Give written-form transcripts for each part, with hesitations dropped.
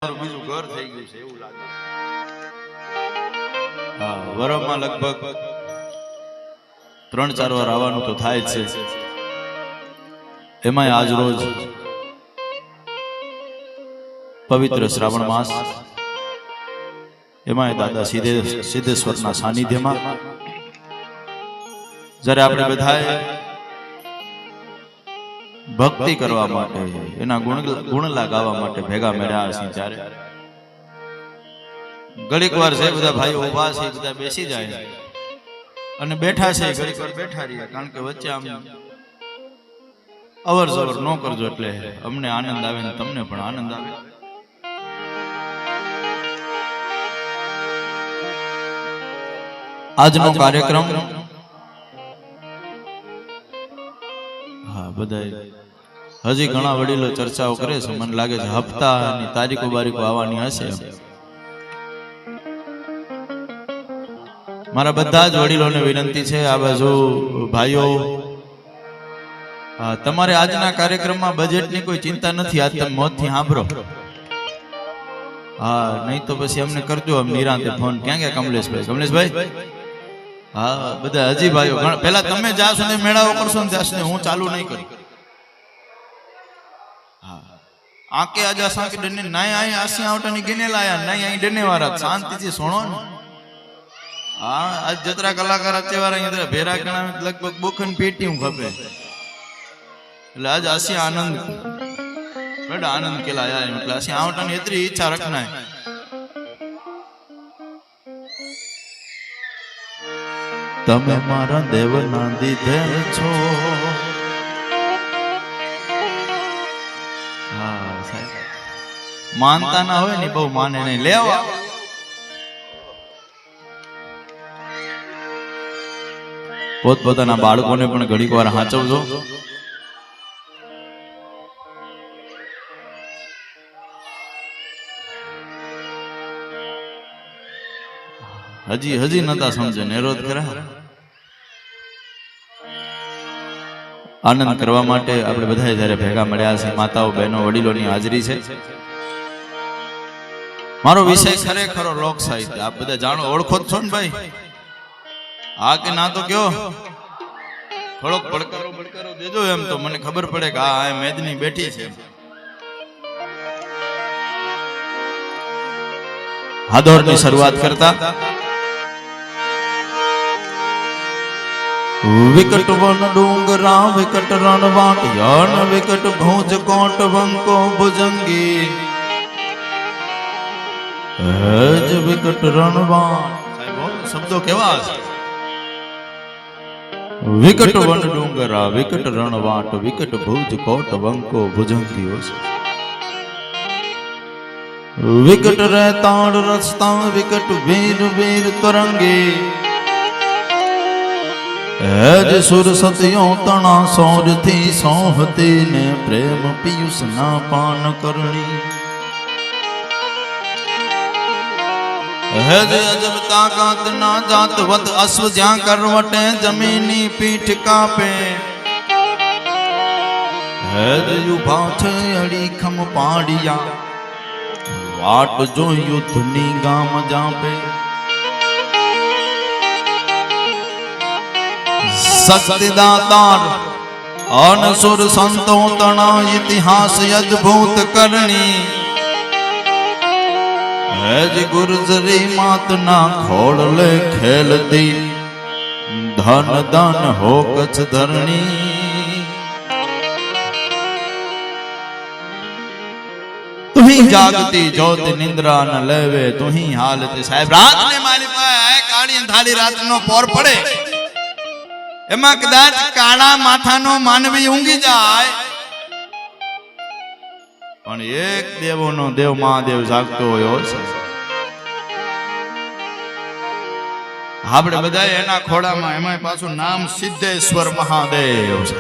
બીજું ઘર થઈ ગયું છે એવું લાગે. હા, વરમાં લગભગ 3-4 વાર આવવાનું તો થાય જ છે. એમાંય આજ રોજ પવિત્ર શ્રાવણ માસ, એમાંય દાદા સિદ્ધેશ્વરના સાનિધ્યમાં જ્યારે આપણે બધાએ ભક્તિ કરવા માટે, એના ગુણલા ગાવા માટે ભેગા મળ્યા છીએ, ત્યારે ઘડીક વાર છે બધા ભાઈઓ ઉભા છે, બધા બેસી જાય અને બેઠા છે ઘડીક વાર બેઠા રહીએ, કારણ કે વચ્ચે આમ અવર જવર ન કરજો, એટલે અમને આનંદ આવે ને તમને પણ આનંદ આવે. આજનો કાર્યક્રમ બધા હજી ઘણા વડીલો ચર્ચાઓ કરે છે, મને લાગે છે હપ્તાની તારીખો બારીખો આવવાની હશે. મારા બધા જ વડીલોને વિનંતી છે, આ બાજુ ભાઈઓ, તમારે આજના કાર્યક્રમમાં બજેટની કોઈ ચિંતા નથી, આજ તમે મોજથી સાંભળો. હા, નહીં તો પછી અમને કરજો આમ નિરાંતે ફોન. ક્યાં ગયા કમલેશભાઈ? હા, બધા હજી ભાઈઓ પેલા તમે જ્યાં સુધી મેળાવો કરશો ને ત્યાં સુધી હું ચાલુ નહીં કરું. હા, આકે આજા સાકે ડને નાય આય આસી આવટાની ગેનેલા આયા નાય આય ડને વાળા શાંતિથી સુણો ને. હા, આજ જતરા કલાકાર અચેવારા અહીંયા ભેરા કણા લગભગ બોખન પેટી હું ખપે, એટલે આજ આસી આનંદ બડા આનંદ કેલા આયા, એટલે આસી આવટાની એટલી ઈચ્છા રખના. તમે મારા દેવના દીધેલ છો. હા સાહેબ, માનતા ના હોય ને બહુ માને નહીં. લેવા પોતપોતાના બાળકોને પણ ઘડીક વાર હાચવજો. હજી નતા સમજે નિરોધ કરા. આનંદ કરવા માટે આપણે બધા જયારે ભેગા મળ્યા છે, માતાઓ બહેનો વડીલોની હાજરી છે. મારો વિષય ખરેખરો લોક સાહિત્ય. આપ બધા જાણો, ઓળખો જ છો ને ભાઈ? હા કે ના તો કયો? થોડોક બળકારો દેજો, એમ તો મને ખબર પડે કે આ મેદની બેઠી છે. હાદોરની શરૂઆત કરતા વિકટ વન ડુંગરા વિકટ રણ વાટિયાન વિકટ ભુજ કોટ વંકો ભુજંગી હજ વિકટ રણવાટ. શબ્દો કેવા છે? વિકટ વન ડુંગરા વિકટ રણવાટ વિકટ ભુજ કોટ વંકો ભુજંગી. વિકટ રેતાળ રસ્તા વિકટ વીર વીર તરંગી હેજ સુર સત્યો તણા સોરથી સોહતી ને પ્રેમ પિયુષ ના પાન કરણી. હેજ અજબ તાકાત ના જાત વત અશ્વ જ્યાં કરવટે જમીની પીઠ કાપે. હેજ ઉભા છે અડીખમ પાડિયા વાટ જો યુદ્ધની ગામ જાપે. શક્તિદાતાર અનસુર સંતો તણા ઇતિહાસ અદ્ભુત કરણી. હેજ ગુર્જરી માતના ખોળલે ખેલતી ધન ધન હો કચ્છ ધરણી. તુહી જાગતી જ્યોત નિંદ્રા ન લેવે તુહી હાલતી. સાહેબ, રાત ને મારી પાસે કાળી થાળી રાતનો પોર પડે, એમાં કદાચ કાળા માથાનો માનવી ઊંઘી જાય, પણ એક દેવોનો દેવ મહાદેવ જાગતો હોય છે. આપણે બધા એના ખોડામાં, એમાં પાછું નામ સિદ્ધેશ્વર મહાદેવ છે.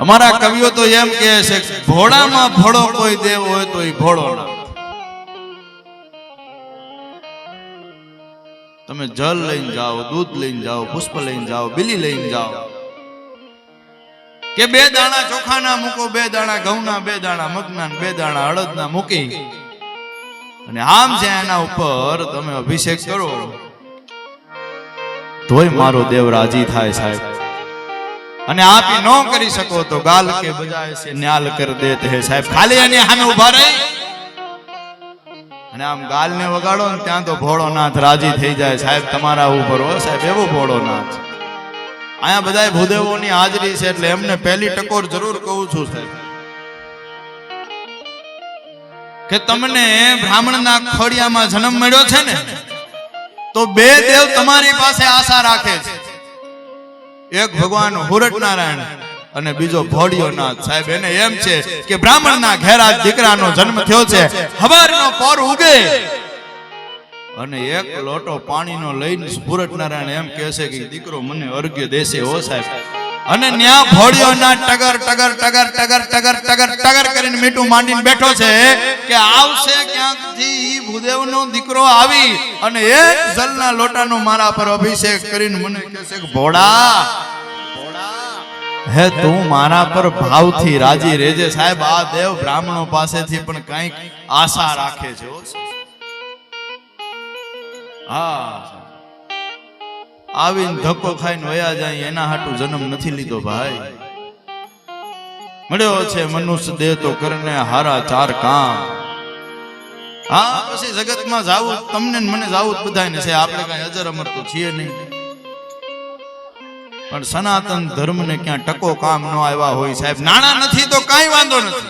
અમારા કવિઓ તો એમ કહે છે, ભોળામાં ભોળો કોઈ દેવ હોય તો એ ભોળો ના. તમે જલ લઈને જાઓ, દૂધ લઈને જાઓ, પુષ્પ લઈને જાઓ, બિલી લઈને જાઓ, કે 2 દાણા ચોખાના મૂકો, 2 દાણા ઘઉંના, 2 દાણા મગના, 2 દાણા અડદના મૂકી અને આમ છે એના ઉપર તમે અભિષેક કરો તોય મારો દેવ રાજી થાય સાહેબ. અને આપી ન કરી શકો તો ગાલ કે બજાય છે ન્યાલ કર દેતે હે સાહેબ. ખાલી એની સામે ઉભા રહી અને આમ ગાલ ને વગાડો ને ત્યાં તો ભોળોનાથ રાજી થઈ જાય સાહેબ તમારા ઉપર. હો સાહેબ એવો ભોળોનાથ. અહીંયા બધા ભૂદેવોની હાજરી છે એટલે એમને પહેલી ટકોર જરૂર કહું છું સાહેબ કે તમને બ્રાહ્મણના ખોડિયામાં જન્મ મળ્યો છે ને તો 2 દેવ તમારી પાસે આશા રાખે છે. એક ભગવાન હુરટ નારાયણ અને બીજો ભોળિયોનાથ સાહેબ. એને એમ છે કે બ્રાહ્મણના ઘેરા દીકરાનો જન્મ થયો છે. હવારનો પોર ઉગે અને એક લોટો પાણીનો લઈને હુરટ નારાયણ એમ કહે છે કે દીકરો મને અર્ઘ્ય દેશે. હો સાહેબ. અને ન્યા ભોળિયોના ટગર ટગર ટગર ટગર ટગર ટગર ટગર કરીને મીઠું માંડીને બેઠો છે કે આવશે ક્યાંકથી ભૂદેવનો દીકરો આવી અને એક જલના લોટાનો મારા પર અભિષેક કરીને મને કહેશે કે ભોળા હે તું મારા પર ભાવથી રાજી રહેજે સાહેબ. આ દેવ બ્રાહ્મણો પાસેથી પણ કંઈક આશા રાખે છે. હા આવીને ધક્કો ખાઈને વયા જાય એના હાટુ જન્મ નથી લીધો ભાઈ. મળ્યો છે મનુષ્ય દેહ તો કરને હારા 4 કામ. હા પછી જગતમાં જાવું તમને મને જાવું બધાને છે. આપણે કઈ અજર અમર તો છીએ નહીં પણ સનાતન ધર્મને ક્યાં ટકો કામ ન આવ્યા હોય સાહેબ. નાણા નથી તો કાંઈ વાંધો નથી.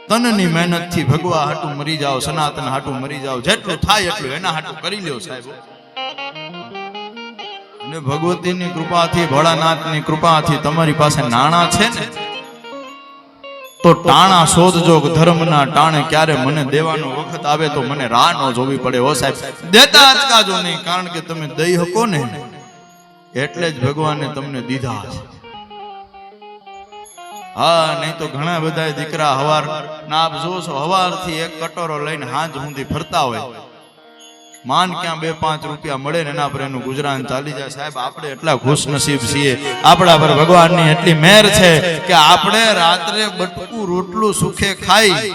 તનની મહેનત થી ભગવા હાટુ મરી જાઓ, સનાતન હાટુ મરી જાઓ. જેટલું થાય એટલું એના હાટુ કરી લ્યો સાહેબ. અને ભગવતીની કૃપાથી ભોળાનાથની કૃપાથી તમારી પાસે નાણા છે ને તો ટાણા શોધજો. ધર્મના ટાણે ક્યારે મને દેવાનો વખત આવે તો મને રાહ ન જોવી પડે. હો સાહેબ દેતા અચકાજો નહીં કારણ કે તમે દઈ શકો ને એટલે જ ભગવાને તમને દીધા છે. હા નહીં તો ઘણા બધા દીકરા હવાર ના આપ જોશો હવારથી એક કટોરો લઈને હાંજ સુધી ફરતા હોય. માન ક્યાં 2-5 રૂપિયા મળે ને એના પર એનું ગુજરાન ચાલી જાય સાહેબ. આપણે એટલા ખુશનસીબ છીએ. આપણા પર ભગવાનની એટલી મહેર છે કે આપણે રાત્રે બટકું રોટલું સુખે ખાઈ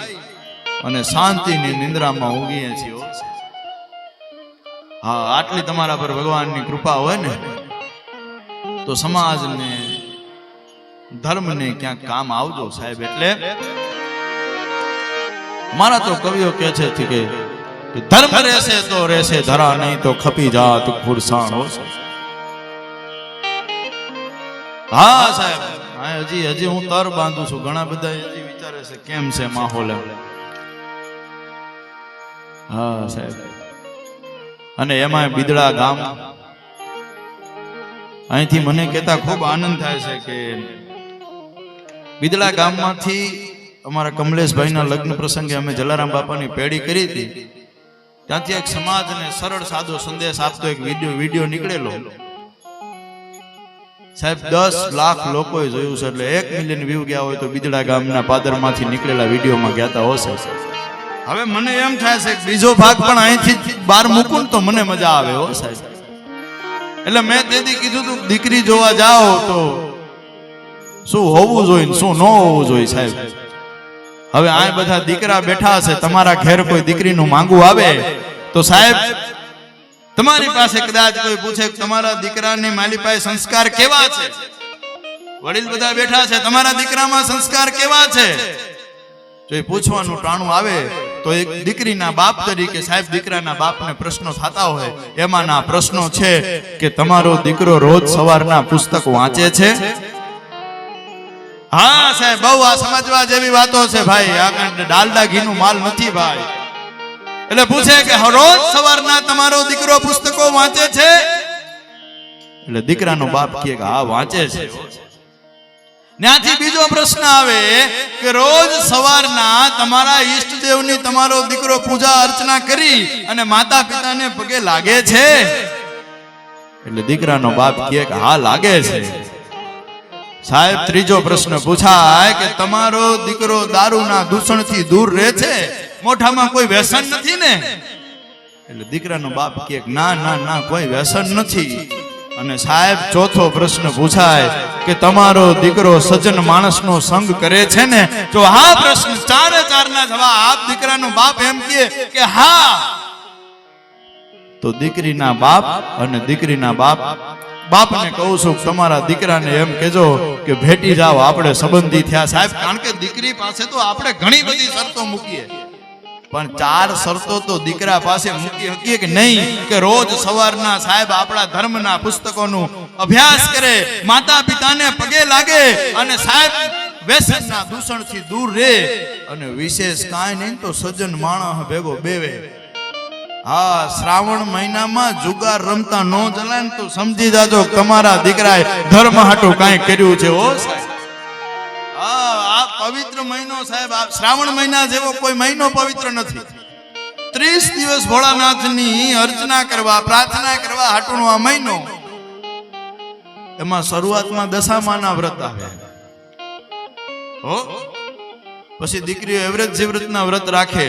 અને શાંતિની નિંદ્રામાં ઊંઘીએ છીએ. હા આટલી તમારા પર ભગવાનની કૃપા હોય ને તો સમાજને ધર્મને ક્યાંક કામ આવજો સાહેબ. એટલે મારા તો કવિઓ કહે છે કે ધર્મ રહેશે તો રહેશે ધરા નહીં તો ખપી જાત ફુરસાણ. હા સાહેબ હજી હું તર બાંધું છું. ઘણા બધા હજી વિચારે છે કેમ છે માહોલ. હા સાહેબ અને એમાં બિદડા ગામ અહીંથી મને કહેતા ખૂબ આનંદ થાય છે કે બિદડા ગામમાંથી અમારા કમલેશભાઈના લગ્ન પ્રસંગે અમે જલારામ બાપાની પેડી કરી હતી. ત્યાંથી એક સમાજને સરળ સાદો સંદેશ આપતો એક વિડીયો નીકળેલો સાહેબ. 10 લાખ લોકોએ જોયું છે એટલે 1 મિલિયન વ્યૂ ગયા હોય તો બિદડા ગામના પાદરમાંથી નીકળેલા વિડીયોમાં ગયા હશે. હવે મને એમ થાય છે કે બીજો ભાગ પણ અહીંથી બહાર મૂકું તો મને મજા આવે. હો સાહેબ એટલે મેં તેથી કીધું તું દીકરી જોવા જાઓ તો શું હોવું જોઈએ શું ન હોવું જોઈએ સાહેબ. હવે આ બધા દીકરા બેઠા હશે. તમારા ઘેર કોઈ દીકરીનું માંગવું આવે તો સાહેબ તમારી પાસે કદાચ કોઈ પૂછે કે તમારા દીકરાની માલી પાસે સંસ્કાર કેવા છે. વડીલ બધા બેઠા છે તમારા દીકરામાં સંસ્કાર કેવા છે જો એ પૂછવાનું ટાણું આવે તો એક દીકરીના બાપ તરીકે સાહેબ દીકરાના બાપને પ્રશ્નો થતા હોય. એમાંના પ્રશ્નો છે કે તમારો દીકરો રોજ સવારના પુસ્તક વાંચે છે. હા સાહેબ બહુ આ સમજવા જેવી વાતો છે ભાઈ. આ ડાલડા ઘીનું માલ નથી ભાઈ. એટલે પૂછે કે રોજ સવારના તમારો દીકરો પુસ્તકો વાંચે છે. એટલે દીકરાનો બાપ કહે કે હા વાંચે છે. ત્યાંથી બીજો પ્રશ્ન આવે કે રોજ સવારના તમારા ઈષ્ટદેવની તમારો દીકરો પૂજા અર્ચના કરી અને માતા પિતાને પગે લાગે છે. એટલે દીકરાનો બાપ કહે કે હા લાગે છે. સાહેબ ત્રીજો પ્રશ્ન પૂછાય કે તમારો દીકરો દારૂના દૂષણથી દૂર રહે છે. મોઢામાં કોઈ વ્યસન નથી ને. એટલે દીકરાનો બાપ કહે ના ના ના કોઈ વ્યસન નથી અને સાહેબ ચોથો પ્રશ્ન પૂછાય કે તમારો દીકરો સજ્જન માણસનો સંગ કરે છે ને? જો હા પ્રશ્ન ચારે ચારના જવાબ આપ દીકરાનો બાપ એમ કહે કે હા, તો દીકરીના બાપ અને દીકરીના બાપને કહું છું તમારા દીકરાને એમ કહેજો કે ભેટી જાઓ, આપણે સંબંધી થયા સાહેબ. કારણ કે દીકરી પાસે તો આપણે ઘણી બધી શરતો મૂકીએ, પણ 4 શરતો તો દીકરા પાસે મૂકી શકીએ કે નહીં? કે રોજ સવારના સાહેબ આપણા ધર્મના પુસ્તકોનું અભ્યાસ કરે, માતા પિતાને પગે લાગે અને સાહેબ વ્યસનના દૂષણથી દૂર રહે, અને વિશેષ કાંઈ નહીં તો સજ્જન માણસ ભેગો બેવે. હા, શ્રાવણ મહિનામાં જુગાર રમતા નો જલાય ને તો સમજી જાજો તમારા દીકરાએ ધર્મ હાટું કાંઈ કર્યું છે. ઓ સાહેબ, આ પવિત્ર મહિનો સાહેબ, આ શ્રાવણ મહિના જેવો કોઈ મહિનો પવિત્ર નથી. 30 દિવસ ભોળાનાથની અર્ચના કરવા, પ્રાર્થના કરવા હાટુનો આ મહિનો. એમાં શરૂઆતમાં દશામાના વ્રત આવે, હો, પછી દીકરીઓ એવરેજ જીવ્રતના વ્રત રાખે.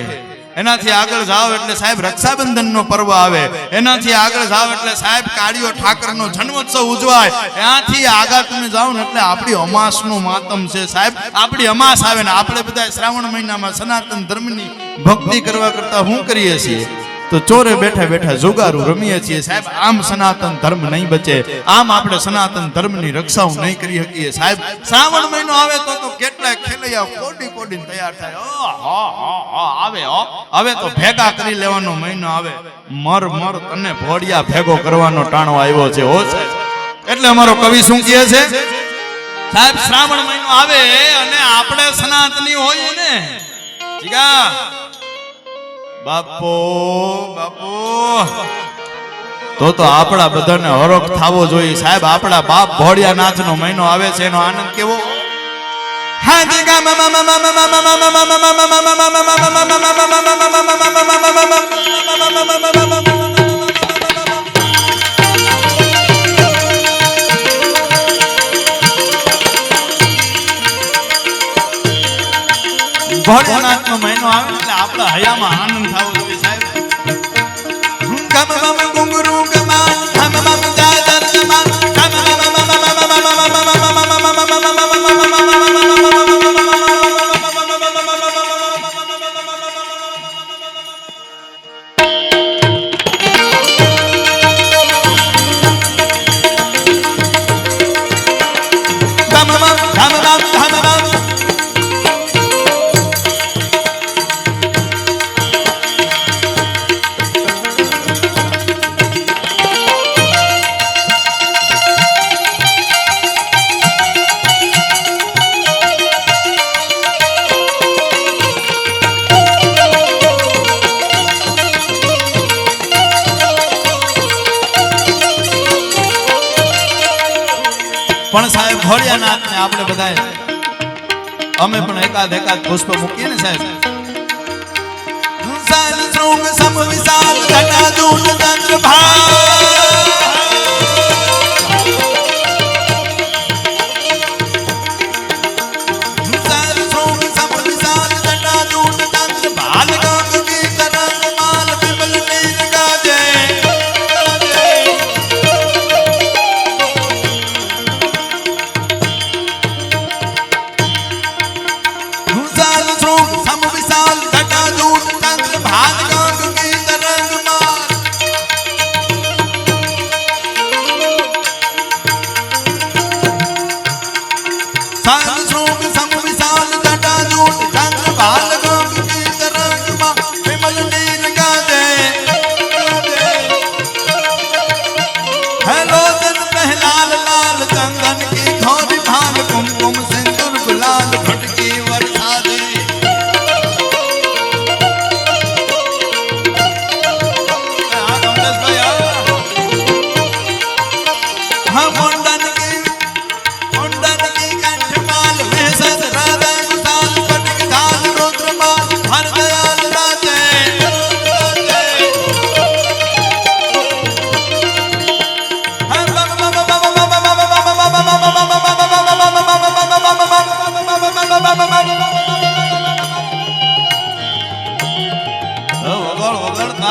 એનાથી આગળ જાવ એટલે સાહેબ રક્ષાબંધનનો પર્વ આવે. એનાથી આગળ જાવ એટલે સાહેબ કાળિયો ઠાકરનો જન્મોત્સવ ઉજવાય. એનાથી આગળ તમે જાઓ ને એટલે આપણી અમાસનો માતમ છે સાહેબ. આપણી અમાસ આવે ને આપણે બધા શ્રાવણ મહિનામાં સનાતન ધર્મની ભક્તિ કરવા કરતા શું કરીએ છીએ? તો ચોરે બેઠા બેઠા જુગારું રમીએ છીએ સાહેબ. આમ સનાતન ધર્મ નહીં બચે, આમ આપણે સનાતન ધર્મની રક્ષાઓ નહીં કરી શકીએ સાહેબ. શ્રાવણ મહિનો આવે તો કેટલાય ખેલૈયા કોડીને તૈયાર થાય. આવે હવે તો ભેગા કરી લેવાનો મહિનો આવે. મર તને ભોળિયા ભેગો કરવાનો ટાણો આવ્યો છે. હો સાહેબ, એટલે અમારો કવિ શું કહે છે સાહેબ? શ્રાવણ મહિનો આવે અને આપણે સનાતની હોઈએ ને જીગા બાપો તો આપણા બધાને હરખ થાવો જોઈએ સાહેબ. આપણા બાપ ભોળિયાનાથનો મહિનો આવે છે, એનો આનંદ કેવો? હા જીગા ભોળાનાથનો મહિનો આવે એટલે આપણા હયામાં આનંદ થવો જોઈએ સાહેબ. પણ સાહેબ ભોળિયાનાથને આપણે બધાએ અમે પણ એકાદ પુષ્પ મૂકીએ ને સાહેબ.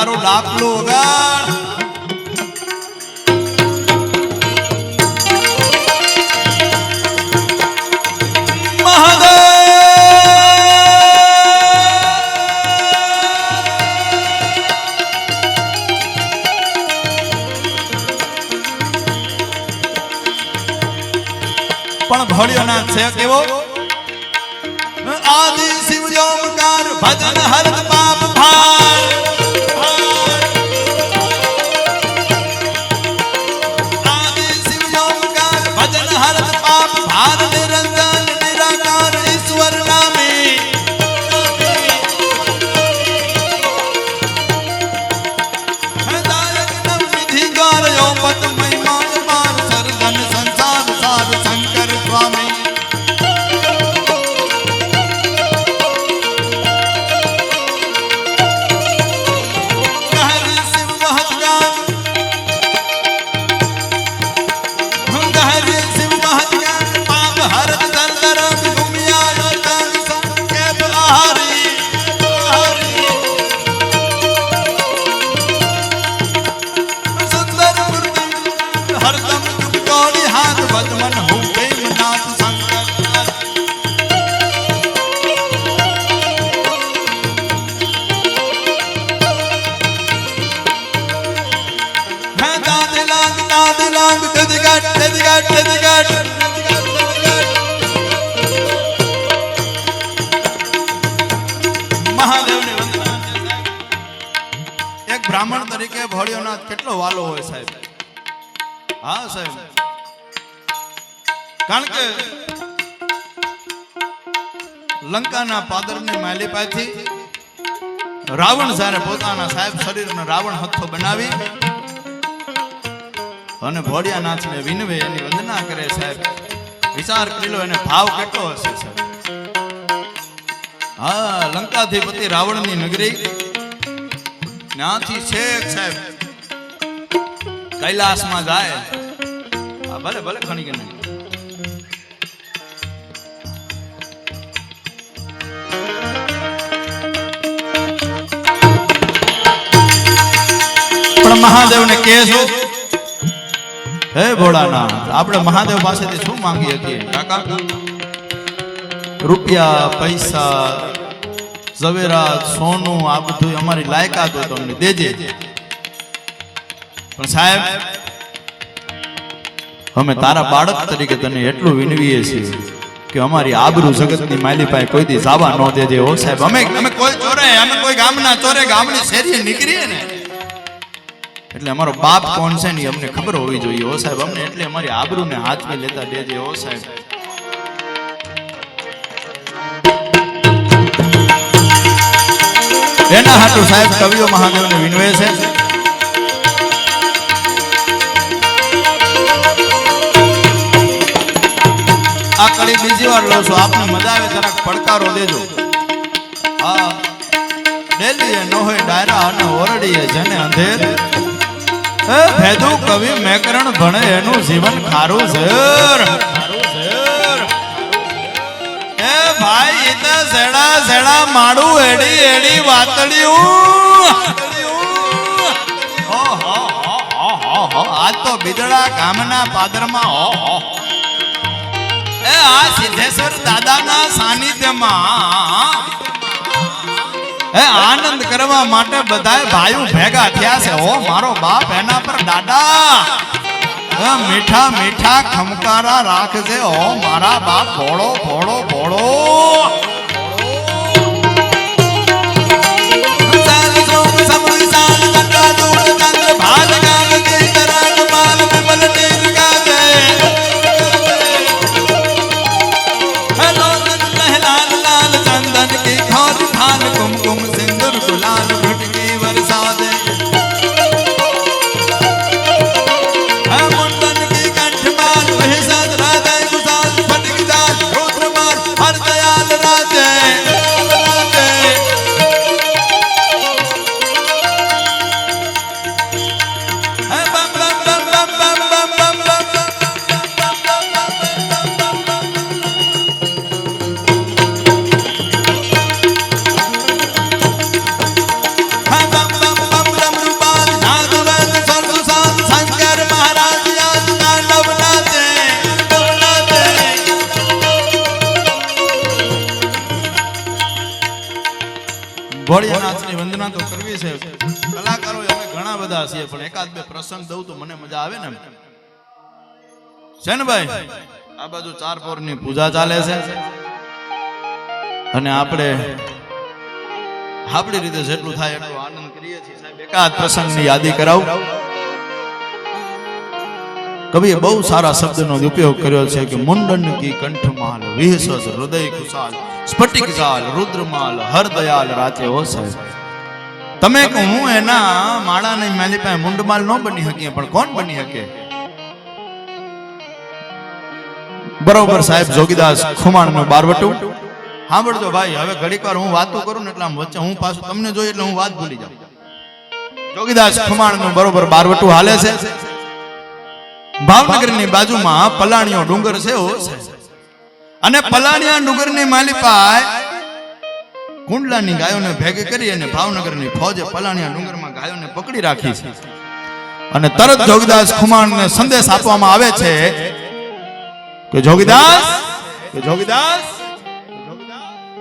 તારું લાકડું વગાડ છે કેવો આદિ શિવ જોમકાર ભજન હરત પાપ ભાર આદિ શિવ જોમકાર ભજન હરત પાપ ભાર નિરંજન નિરાકાર ઈશ્વર નામી દાયક નવ નિધિ ગાર યોપત મહિમા માર સર્જન સંસાર સાર શંકર સ્વામી એક બ્રાહ્મણ તરીકે ભોળિયોનાથ કેટલો વાલો હોય સાહેબ. હા સાહેબ, કારણ કે લંકાના પાદરની માલિપાથી રાવણ જ્યારે પોતાના સાહેબ શરીરને રાવણ હથ્થો બનાવી અને ભોળિયાનાથને વિનવે એની વંદના કરે સાહેબ. વિચાર કરી લો એને ભાવ કેટલો હશે સાહેબ. હા, લંકાધિપતિ રાવણની નગરી ત્યાંથી છેક સાહેબ કૈલાસમાં જાય. હા, ભલે ભલે ખણી કે નહીં. પણ મહાદેવને કહે છો હે ભોળાનાથ, આપણે મહાદેવ પાસેથી શું માંગીએ છીએ કાકા? રૂપિયા, પૈસા, ઝવેરાત, સોનું, આ બધું અમારી લાયકાત હોય તો અમને દેજે. પણ સાહેબ, અમે તારા બાળક તરીકે તને એટલું વિનવીએ છીએ કે અમારી આબરૂ જગતની માલી પાસે કોઈ દી જાવા ન દેજે. ઓ સાહેબ, અમે કોઈ ચોરે, અમે કોઈ ગામના ચોરે ગામની શેરીએ નીકળીએ ને એટલે અમારો બાપ કોણ છે ને અમને ખબર હોવી જોઈએ. ઓ સાહેબ, અમને એટલે અમારી આબરૂને હાથમાં લેતા દેજે. ઓ સાહેબ, એના હાટુ સાહેબ કવિઓ મહાદેવને વિનવે છે. આ કડી બીજી વાર લઉં છું, આપને મજા આવે જરાક પડકારો દેજો. હા, ડેલીએ ન હોય ડાયરા અને ઓરડીએ જેને અંધેર ભેદું કવિ મેકરણ ભણે એનું જીવન ખારું છે. એ ભાઈ, એ તો સેડા સેડા માડું એડી એડી વાતળિયું. આજ તો બિદડા ગામના પાદરમાં એ આ સિદ્ધેશ્વર દાદાના સાનિધ્યમાં એ આનંદ કરવા માટે બધાય ભાઈઓ ભેગા થયા છે. ઓ મારો બાપ, એના પર દાદા મીઠા મીઠા ખમકારા રાખજે. ઓ મારા બાપ, ભોળો ભોળો ભોળો. कुमकुम सिंदूर गुलाल भटकी बरसा दे. मुंडन की कंठमाल वही सद राधे गुसाल फटक जाल रुद्रमाल हर दयाल राजे. बम बम बम बम बम बम बम बम. ભોળિયાનાથની વંદના તો કરવી છે. કલાકારો અમે ઘણા બધા છીએ, પણ એકાદ બે પ્રસંગ દઉં તો મને મજા આવે ને છે ને ભાઈ. આ બાજુ ચાર પોરની પૂજા ચાલે છે અને આપણે આપણી રીતે જેટલું થાય એટલો આનંદ કરીએ છીએ સાહેબ. એકાદ પ્રસંગની યાદી કરાવું. કવિએ બહુ સારા શબ્દનો ઉપયોગ કર્યો છે કે મુંડન કી કંઠમાલ વિહસસ હૃદય ખુશાલ સ્ફટિક જાલ રુદ્રમાલ હર દયાલ રાચે ઓ સાહેબ. તમે કે હું એના માળાની માલી પાસે મુંડમાલ ન બની શકીએ પણ કોણ બની શકે? બરોબર સાહેબ. જોગીદાસ ખુમાણનું બારવટું સાંભળજો ભાઈ. હવે ઘડીક વાર હું વાતો કરું ને એટલે આમ વચ્ચે હું પાછું તમને જોઈ એટલે હું વાત ભૂલી જાઉં. જોગીદાસ ખુમાણનું બરોબર બારવટું હાલે છે. ભાવનગરની બાજુમાં પલાણીયો ડુંગર છે અને પલાણીયા ડુંગરની માલિપાય કુંડલાની ગાયોને ભેગી કરી અને ભાવનગરની ફોજે પલાણીયા ડુંગરમાં ગાયોને પકડી રાખી છે. અને તરત જોગીદાસ ખુમાણને સંદેશ આપવામાં આવે છે કે જોગીદાસ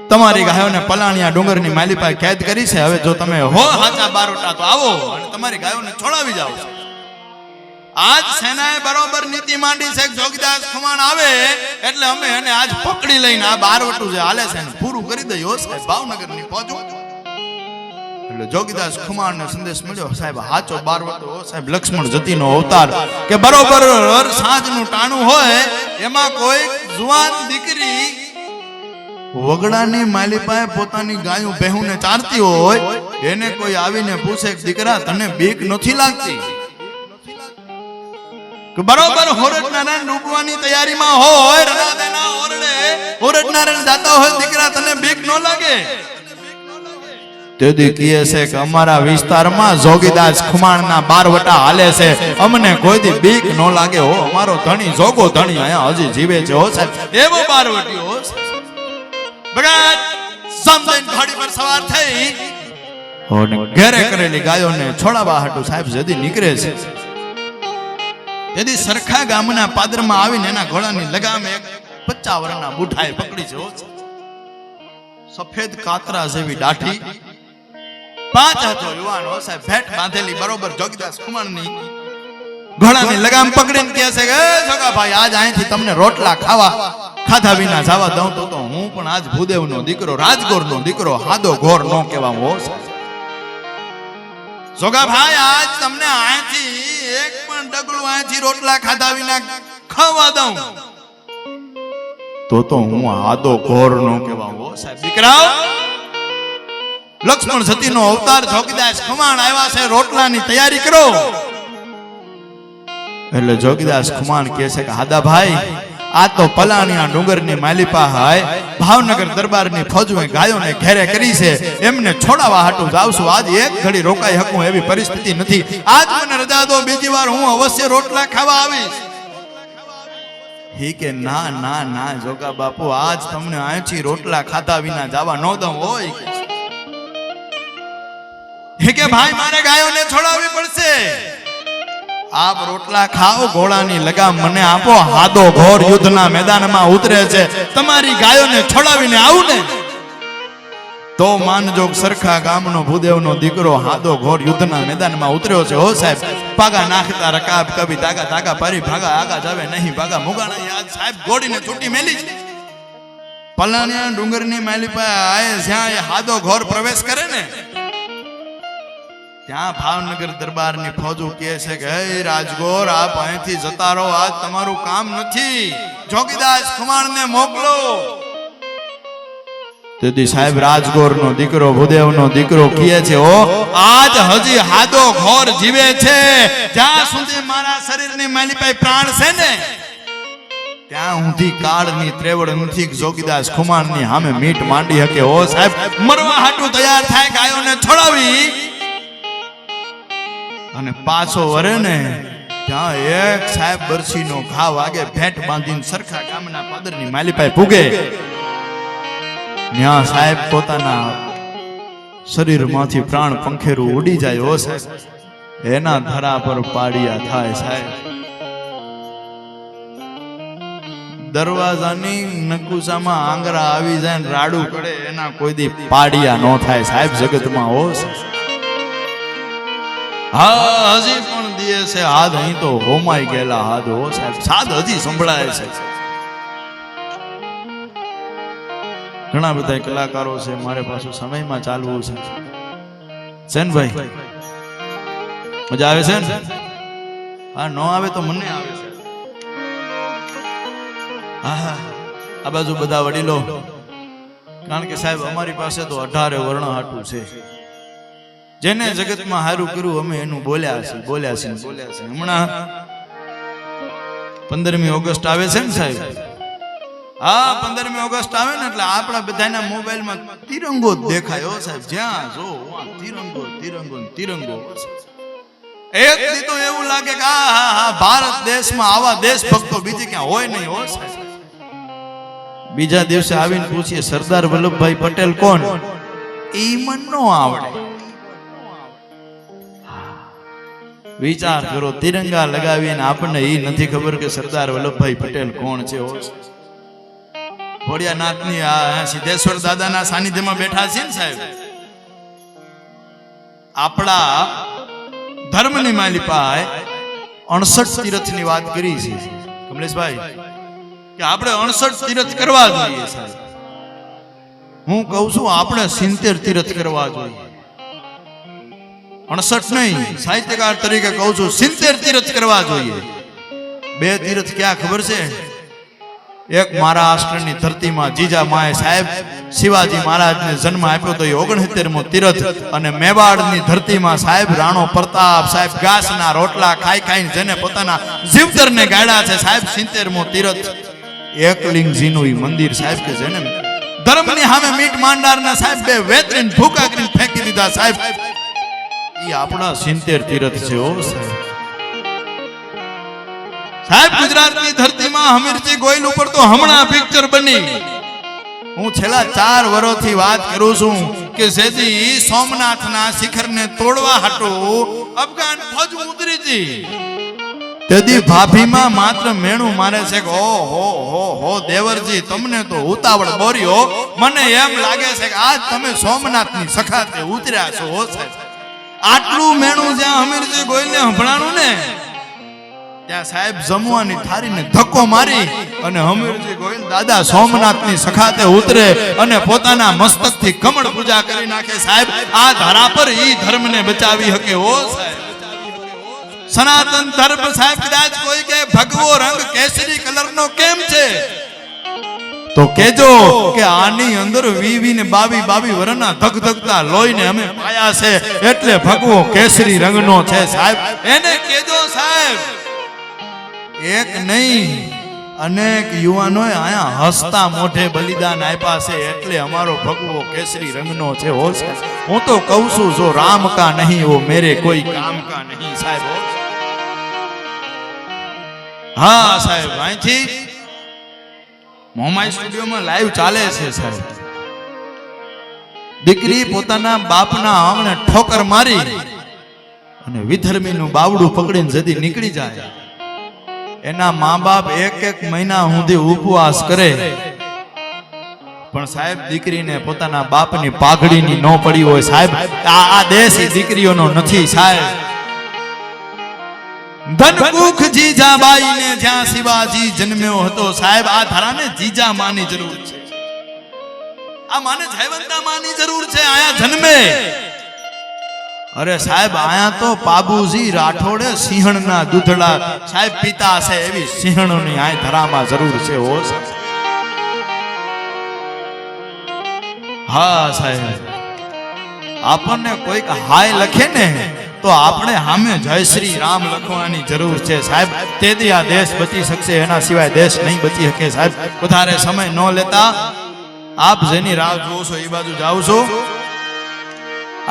તમારી ગાયોને પલાણીયા ડુંગરની માલિપાએ કેદ કરી છે. હવે જો તમે હો હાચા બારોટા તો આવો અને તમારી ગાયોને છોડાવી જાઓ. આજ સેનાએ બરોબર નીતિ માંડી છે. જોગીદાસ ખુમાણ આવે એટલે અમે એને આજ પકડી લઈને આ બારવટું જે હાલે છે પૂરું કરી દઈએ સાહેબ ભાવનગરની ફોજ. એટલે જોગીદાસ ખુમાણને સંદેશ મળ્યો સાહેબ હાચો બારવટો સાહેબ લક્ષ્મણ જતીનો અવતાર કે બરોબર સાંજનું ટાણું હોય એમાં કોઈ જુવાન દીકરી વગડાની માલિપાએ પોતાની ગાયું બેહુને ચારતી હોય એને કોઈ આવીને પૂછે દીકરા તને બીક નથી લાગતી? બરોબર હોરડનારાયણ ડૂબવાની તૈયારીમાં હોય રણાદેના ઓરડે હોરડનારાયણ જાતા હોય દીકરા તને બીક ન લાગે? તેથી કહે છે કે અમારા વિસ્તારમાં જોગીદાસ ખુમાણના બારવટા હાલે છે અમને કોઈથી બીક ન લાગે હો. અમારો ધણી જોગો ધણી અહીંયા હજી જીવે છે હો સાહેબ. એવો બારવટી હો ભગત સમજન ઘોડી પર સવાર થઈ અને ઘરે કરેલી ગાયોને છોડાવવા હાટુ સાહેબ જદી નીકળે છે. તેથી સરખા ગામના પાદરમાં આવીને એના ઘોડાની લગામે એક 50 વર્ષના બુઢાએ પકડી છે. સફેદ કાતરા જેવી દાઢી 5 હાથો યુવાન હો સાહેબ ભેટ બાંધેલી બરોબર જોગીદાસ ખુમાણની ઘોડાની લગામ પકડીને કહે છે કે જોગા ભાઈ આજ અહીંથી તમને રોટલા ખાધા વિના જવા દઉં તો હું પણ આજ ભૂદેવનો દીકરો રાજગોરનો દીકરો હાદો ઘોર નો કહેવા હો. જોગા ભાઈ આજ તમને અહીંથી એક પણ ડગલું અહીંથી રોટલા ખાધા વિના ખાવા દઉં તો હું હાદો ઘોર નો કહેવા હો સાહેબ. દીકરા લક્ષ્મણ સતીનો અવતાર જોગીદાસ ખુમાણ આવ્યા છે રોટલાની તૈયારી કરો. એટલે જોગીદાસ ખુમાણ કહે છે કે હાદા ભાઈ આ તો પલાણીયા ડુંગરની માલિપા હાય ભાવનગર દરબારની ફોજમાં ગાયોને ઘેરે કરી છે એમને છોડાવવા હાટું જાઉં છું. આજ એક ઘડી રોકાઈ શકું એવી પરિસ્થિતિ નથી. આજ મને રજા દો બીજી વાર હું અવશ્ય રોટલા ખાવા આવીશ. હી કે ના ના ના જોગા બાપુ આજ તમને અહીંથી રોટલા ખાધા વિના જવા ન દઉં હોય. હે કે ભાઈ મારે ગાયોને છોડાવવી પડશે. આપ રોટલા ખાઓ ઘોડાની લગામ મને આપો. હાદો ઘોર યુદ્ધના મેદાનમાં ઉતરે છે તમારી ગાયોને છોડાવીને આવું ને તો માનજો સરખા ગામનો ભૂદેવનો દીકરો હાદો ઘોર યુદ્ધના મેદાનમાં ઉતર્યો છે હો સાહેબ. પાગા નાખતા રકાબ કભી તાગા તાગા પરી ભાગા આગા જાવે નહીં ભાગા મુગાણા યાદ સાહેબ ઘોડીને છૂટી મેલી છે. પલાણિયા ડુંગરની માલી પાસે આયે જ્યાં એ હાદો ઘોર પ્રવેશ કરે ને ત્યાં ભાવનગર દરબારની ફોજો કહે છે કે હે રાજગોર આપ અહીંથી જતા રહો આજ તમારું કામ નથી. જોગીદાસ ખુમાણને મોકલો. તેથી સાહેબ રાજગોરનો દીકરો ભૂદેવનો દીકરો કહે છે ઓ આજ હજી હાદો ઘોર જીવે છે જ્યાં સુધી મારા શરીરની માલિપાઈ પ્રાણ છે ને ત્યાં સુધી કાળની ત્રેવડ નથી જોગીદાસ ખુમાણની સામે મીટ માંડી શકે. ઓ સાહેબ મરવા હાટું તૈયાર થાય ગાયોને છોડાવી અને પાછો વરે ને ત્યાં એક સાહેબ બરસીનો ઘા વાગે ભેટ બાંધીને સરખા ગામના પાદરની માલિપાઈ પૂગે ત્યાં સાહેબ પોતાના શરીરમાંથી પ્રાણ પંખેરું ઉડી જાય. ઓ સાહેબ એના ધરા પર પાડિયા થાય સાહેબ. દરવાજાની નકુસામાં આંગરા આવી જાય ને રાડું કરે એના કોઈ દી પાડિયા ન થાય સાહેબ જગતમાં. ઓ હા હજી પણ દિયે છે હાથ અહીં તો હોમાઈ ગયેલા હાથ હો સાહેબ. સાદ હજી સંભળાય છે. ઘણા બધા કલાકારો છે, મારે પાછું સમયમાં ચાલવું છે ને ભાઈ? મજા આવે છે ને? હા, ન આવે તો મને આવે છે. હા, આ બાજુ બધા વડીલો, કારણ કે સાહેબ અમારી પાસે તો 18 વર્ણ હાટું છે. જેને જગતમાં હારું કર્યું અમે એનું બોલ્યા છે. હમણાં 15મી ઓગસ્ટ આવે છે ને સાહેબ? હા, 15મી ઓગસ્ટ આવે ને એટલે આપણા બધાના મોબાઈલમાં તિરંગો જ દેખાય સાહેબ. જ્યાં જો તિરંગો. એક દી તો એવું લાગે કે હા ભારત દેશમાં આવા દેશભક્તો બીજે ક્યાં હોય નહીં હો સાહેબ. બીજા દિવસે આવીને પૂછીએ સરદાર વલ્લભભાઈ પટેલ કોણ? ઈ મન નો આવડે. વિચાર કરો, તિરંગા લગાવીને આપણને ઈ નથી ખબર કે સરદાર વલ્લભભાઈ પટેલ કોણ છે. ભોળિયાનાથની આ સિદ્ધેશ્વર દાદાના સાનિધ્યમાં બેઠા છે ને સાહેબ. આપણા ધર્મની માલિપાએ 68 તીર્થની વાત કરી છે કમલેશભાઈ, કે આપણે 68 તીર્થ કરવા જોઈએ સાહેબ. હું કહું છું આપણે 70 તીર્થ કરવા જોઈએ. 68 નહીં, સાહિત્યકાર તરીકે કહું છું 70 તીર્થ કરવા જોઈએ. 2 તીર્થ ક્યાં ખબર છે? એક મહારાષ્ટ્રની ધરતીમાં જીજામાએ સાહેબ શિવાજી મહારાજને જન્મ આપ્યો તો એ 69મો તીર્થ, અને મેવાડની ધરતીમાં સાહેબ રાણો પ્રતાપ સાહેબ ઘાસના રોટલા ખાઈને જેને પોતાના જીવતરને ગાળ્યા છે સાહેબ 70મો તીર્થ એકલિંગજીનું ઈ મંદિર સાહેબ, કે જેને ધર્મની સામે મીટ માંડારના સાહેબ 2 વેતરીને ભૂકા કરીને ફેંકી દીધા સાહેબ. ઈ આપણા 70 તીર્થ છે ઓ સાહેબ. સાહેબ ગુજરાતની ધરતીમાં હમીરજી ગોયલ ઉપર તો હમણાં પિક્ચર બની. હું છેલ્લા 4 વર્ષથી વાત કરું છું કે જેથી સોમનાથના શિખરને તોડવા હાટુ અફઘાન ફૌજ ઉતરી હતી. તેથી ભાભીમાં માત્ર મેણું મારે છે કે હો દેવરજી તમને તો ઉતાવળ બોર્યો. મને એમ લાગે છે કે આજ તમે સોમનાથની સખાતે ઉતર્યા છો હો સાહેબ. આટલું મેણું જ્યાં હમીરજી ગોયલને સંભળાણું ને ત્યાં સાહેબ જમવાની થાળીને ધક્કો મારી અને હમીરજી ગોયલ દાદા સોમનાથની સખાતે ઉતરે અને પોતાના મસ્તકથી કમળ પૂજા કરી નાખે સાહેબ. આ ધારા પર ઈ ધર્મને બચાવી શકે હો સાહેબ. સનાતન ધર્મ સાહેબ કદાચ કોઈ કે ભગવો રંગ કેસરી કલરનો કેમ છે તો કેજો કે આની અંદર 20 ને 22 વર્ષના ધગધગતા લોહીને અમે પાયા છે એટલે ભગવો કેસરી રંગનો છે સાહેબ. એને કેજો સાહેબ. એક નહીં અનેક યુવાનોએ આયા હસતા મોઢે બલિદાન આપ્યા છે એટલે અમારો ભગવો કેસરી રંગનો છે હો સાહેબ. હું તો કહું છું જો રામ કા નહીં હો મેરે કોઈ કામ કા નહીં સાહેબ. હા સાહેબ, અહીંથી મોમાઈ સ્ટુડિયોમાં લાઈવ ચાલે છે સાહેબ. દીકરી પોતાના બાપના આંગણે ઠોકર મારી અને વિધર્મીનું બાવડું પકડીને જદી નીકળી જાય. એના મા બાપ 1 મહિના સુધી ઉપવાસ કરે પણ સાહેબ દીકરીને પોતાના બાપની પાઘડીની ન પડી હોય સાહેબ. આ દેશ દીકરીઓનો નથી સાહેબ. ધનકુખ જીજાબાઈને જ્યાં શિવાજી જન્મ્યો હતો સાહેબ, આ ધારાને જીજા માની જરૂર છે. આ માને જયવંતા માની જરૂર છે. આયા જન્મે અરે સાહેબ આયા તો પાબુજી રાઠોડે સિંહણના દૂધડા સાહેબ પિતા છે એવી સિંહણોની આ ધરામાં જરૂર છે હો સાહેબ. હા સાહેબ, આપણને કોઈક હાય લખે ને તો આપણે સામે જય શ્રી રામ લખવાની જરૂર છે સાહેબ. તેથી આ દેશ બચી શકશે, એના સિવાય દેશ નહીં બચી શકે સાહેબ. વધારે સમય ન લેતા આપ જેની રાહ જોવો છો એ બાજુ જાઓ છો.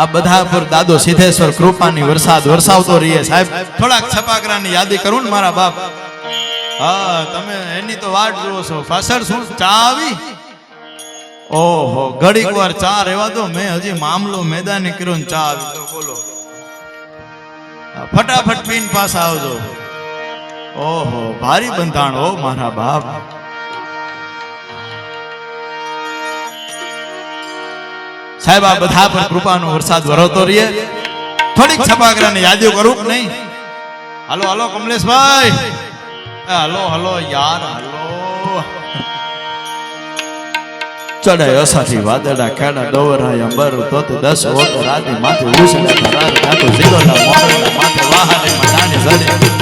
આ બધા પર દાદો સિદ્ધેશ્વર કૃપાની વરસાદ વરસાવતો રહીએ સાહેબ. થોડાક છપાકરાની યાદી કરું ને મારા બાપ. હા, તમે એની તો વાટ જોવો છો. પાછળ શું ચા આવી? ઓહો, ઘડીક વાર ચા રહેવા દો. મેં હજી મામલો મેદાની કર્યો ને ચા આવી તો બોલો. ફટાફટ પીન પાછા આવજો. ઓહો, ભારી બંધાણ હો મારા બાપ. સાહેબ આ બધા પર કૃપાનો વરસાદ વરસતો રહીએ. થોડીક છપાકરાની યાદીઓ કરું કે નહીં? હાલો હાલો કમલેશભાઈ, હાલો હાલો યાર હાલો. ચડે અસાથી વાદળા ખેડા દોવરાય અંબર તો 10 હોત રાતી માથે ઉસળે ધરાર કાતો ઝીરોના મોરના માથે વાહને મડાની ઝડે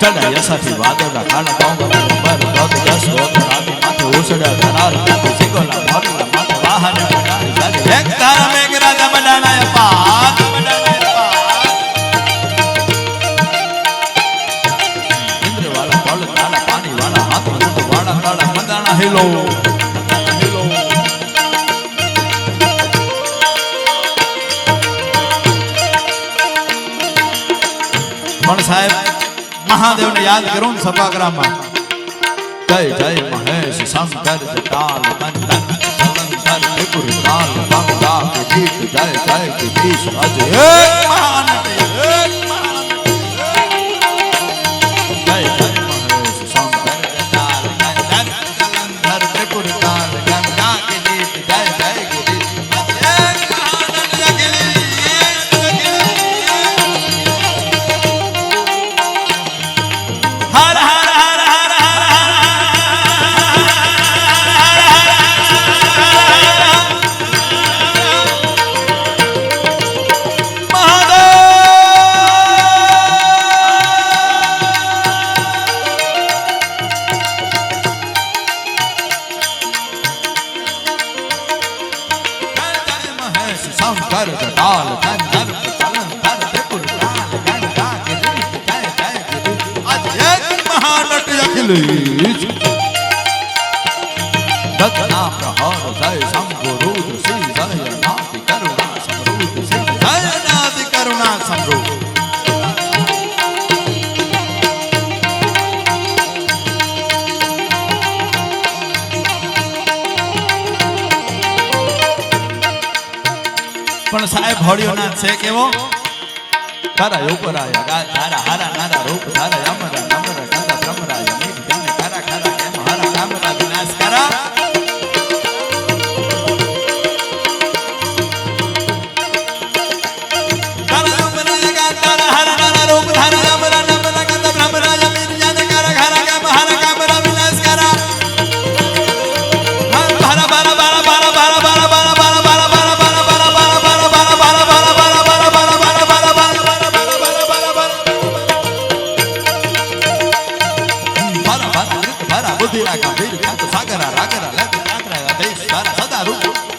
ચડાય અસાથી વાદળા કાળા ડોંગરા પર રોત 10 હોત રાતી માથે ઉસળ્યા ધરાર કાતો ઝીરોના મોરના માથે વાહને મડાની ઝડે એક તારા મેઘરાજા મડાના પાત ઇન્દ્રવાળા બોલ તાળા પાણી વાળા હાથ વાળા તાળા મદાણા હેલો પણ સાહેબ महादेव ने याद करूं सभाग्राम में जय जय महेश शंकर जटाल कंदन चलंतर त्रिपुर काल गंगा के गीत जय जय के बीच अज एक महान जय जय महेश शंकर जटाल कंदन चलंतर त्रिपुर काल गंगा के गीत जय जय के बीच एक महान हर हर हर हर शंकर जटाल कंदन चलंतर त्रिपुर काल गंगा के गीत जय जय के बीच आज एक महानट अखिलेश दत्तना प्रहार जय शंभु रुद्र श्री जय नाथ करुणा समरूप श्री जय नाथ करुणा समरूप પણ સાહેબ હોળિયો ના છે કેવો તારા ઉપર આયા ગા તારા હારા નારા રૂપ તારા અમરા નમરા ગંગા બ્રહ્મરા યમીન ગને ખરા ખરા કેમ હારા કામરા વિનાશ કરા તારા ઉપર આયા ગા તારા હારા નારા રૂપ તારા અમરા નમરા ગંગા બ્રહ્મરા યમીન ગને ખરા ખરા કેમ હારા કામરા વિનાશ કરા હારા બારા બારા બારા બારા બારા બારા બારા बुद्धिरा का वीर ख्यात सागरा रागरा लग रागरा देश सारा सदा रूप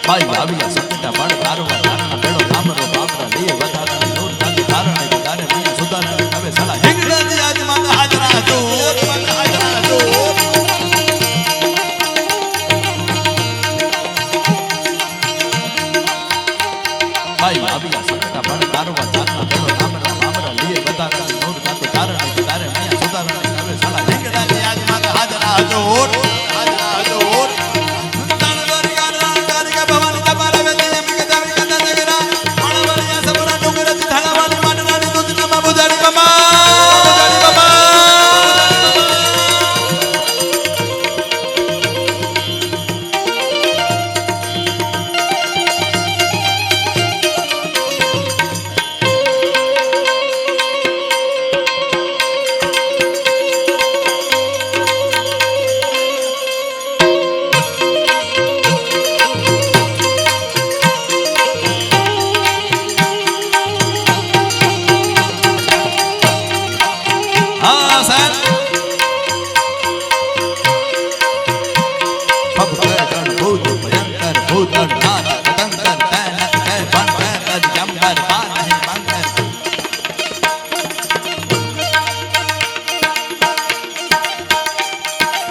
भाई भाविया सकता बड़ तारवा तारणा बेड़ो तामरो बापरा लिए बताता नूर तंग तारणे गुदारे मैं सुदारणे कवे सला हिंगड़ा जी आज मत हाजरा जो मत हाजरा जो भाई भाविया सकता बड़ तारवा तारणा बेड़ो तामरा बापरा लिए बताता नूर तंग तारणे गुदारे मैं सुदारणे कवे सला हिंगड़ा जी आज मत हाजरा जो हाजरा जो સાહેબ ભગવાન ભૂત ભયંકર ભૂત નાથ કંકર તૈનત કૈ બંકર જંબર બાર નહીં બંકર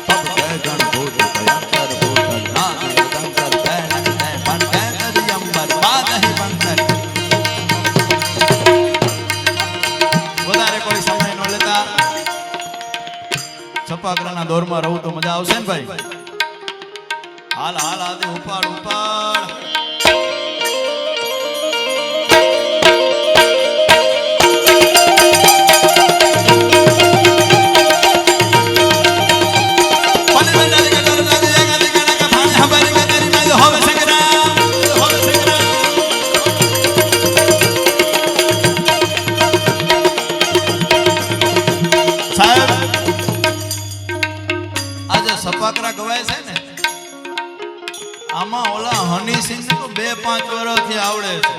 ભગવાન ભૂત ભયંકર ભૂત નાથ કંકર તૈનત કૈ બંકર જંબર બાર નહીં બંકર વધારે કોઈ સમય ન લેતા છપાકરાના દોરમાં રહું તો મજા આવશે ને ભાઈ હાલ હાલ આદે ઉપાડ ઉપાડ સપાકરા ગવાય છે ને આમાં ઓલા હનીસિંહ ને તો 2-5 વર્ષથી આવડે છે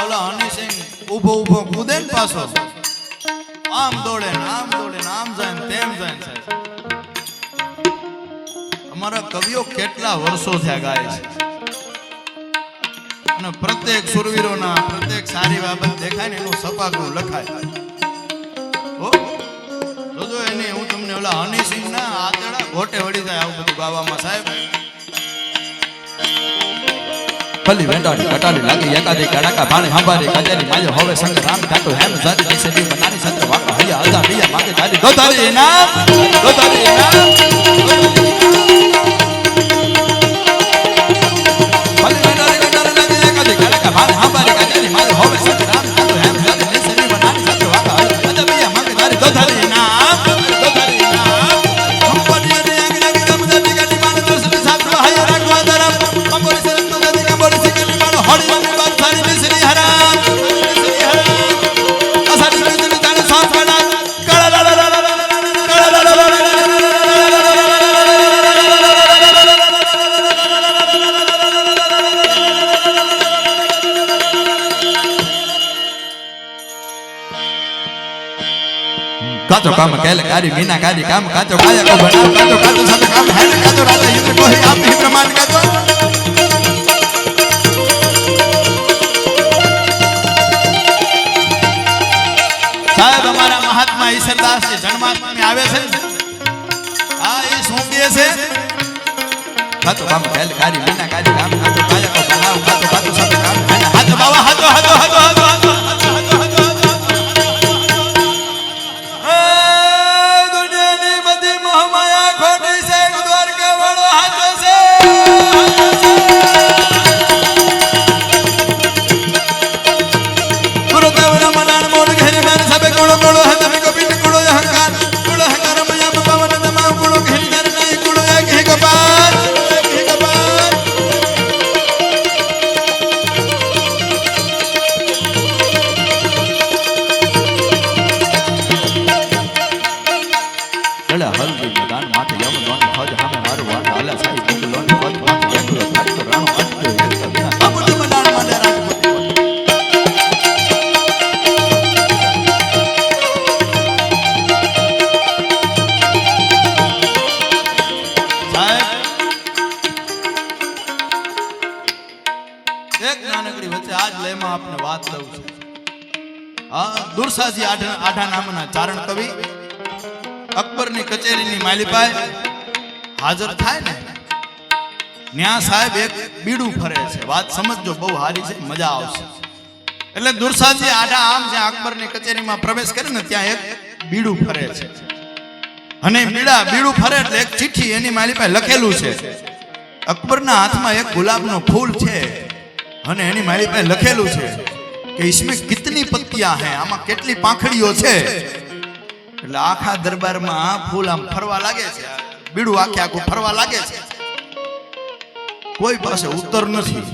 ઓલા હનીસિંહ ઊભો ઊભો કૂદે ને પાછો આમ દોડે ને આમ દોડે ને આમ જાય ને તેમ જાય ને સાહેબ અમારા કવિઓ કેટલા વર્ષો થયા ગાય છે અને પ્રત્યેક સુરવીરોના પ્રત્યેક સારી બાબત દેખાય ને એનું સપાકરું લખાય જોજો એની હું તમને ઓલા હનીસિંહ ના આતડા ઘોટે વળી જાય આવું બધું ગાવામાં સાહેબ ભલી વેંડાડી કટાડી લાગી એકાદી કડાકા ભાણે હંભારી કજેરી માયો હવે સંગ્રામ થાતો હેમ જારી દિશે દી બનાની સત્ર વાકા હૈયા આજા બિયા માગે જારી દોતારી ઇનામ દોતારી ઇનામ ભલી વેંડાડી લાગી એકાદી કડાકા ભાણે હંભારી કજેરી માયો હવે સંગ્રામ થાતો હેમ જારી દિશે દી બનાની સત્ર વાકા હૈયા આજા બિયા માગે જારી દોતારી ઇનામ દોતારી ઇનામ હંભારી ને આગે લાગી ગમ જાતી ગાડી માને તો સદી સાથ હૈયા રાખવા દરમ હંભારી સે काचो काम कैल कारी मीना कारी काम काचो काया को बनाओ काचो काचो सब काम है काचो राजा युद्ध को ही आप ही प्रमाण काचो साहब हमारा महात्मा ईश्वरदास जी जन्माष्टमी आवे છે આ એ સોંગીએ છે કાચો કામ कैल कारी मीना कारी काम काचो काया को बनाओ काचो काचो सब काम है हाथ बाबा हाथो हाथो हाथो हाथो दुरसाजी आठा नामना चारण कवि अकबर ની કચેરીની માલિપાય હાજર થાય ને ન્યા સાહેબ એક બીડું ફરે છે વાત સમજજો બહુ હારી છે મજા આવશે એટલે દુરસાજી આઠા આમ જે અકબર ની કચેરીમાં પ્રવેશ કરે ને ત્યાં એક બીડું ફરે છે અને બીડું ફરે એટલે એક ચિઠ્ઠી એની માલિપાય લખેલું છે અકબરના હાથમાં એક ગુલાબનો ફૂલ છે અને એની માલિપાય લખેલું છે कि इसमें कितनी पत्तियां हैं आमा કેટલી પાંખડીઓ છે એટલે આખા દરબારમાં ફૂલ આમ ફરવા લાગે છે બીડું આખે આખું ફરવા લાગે છે કોઈ પાસે ઉત્તર નથી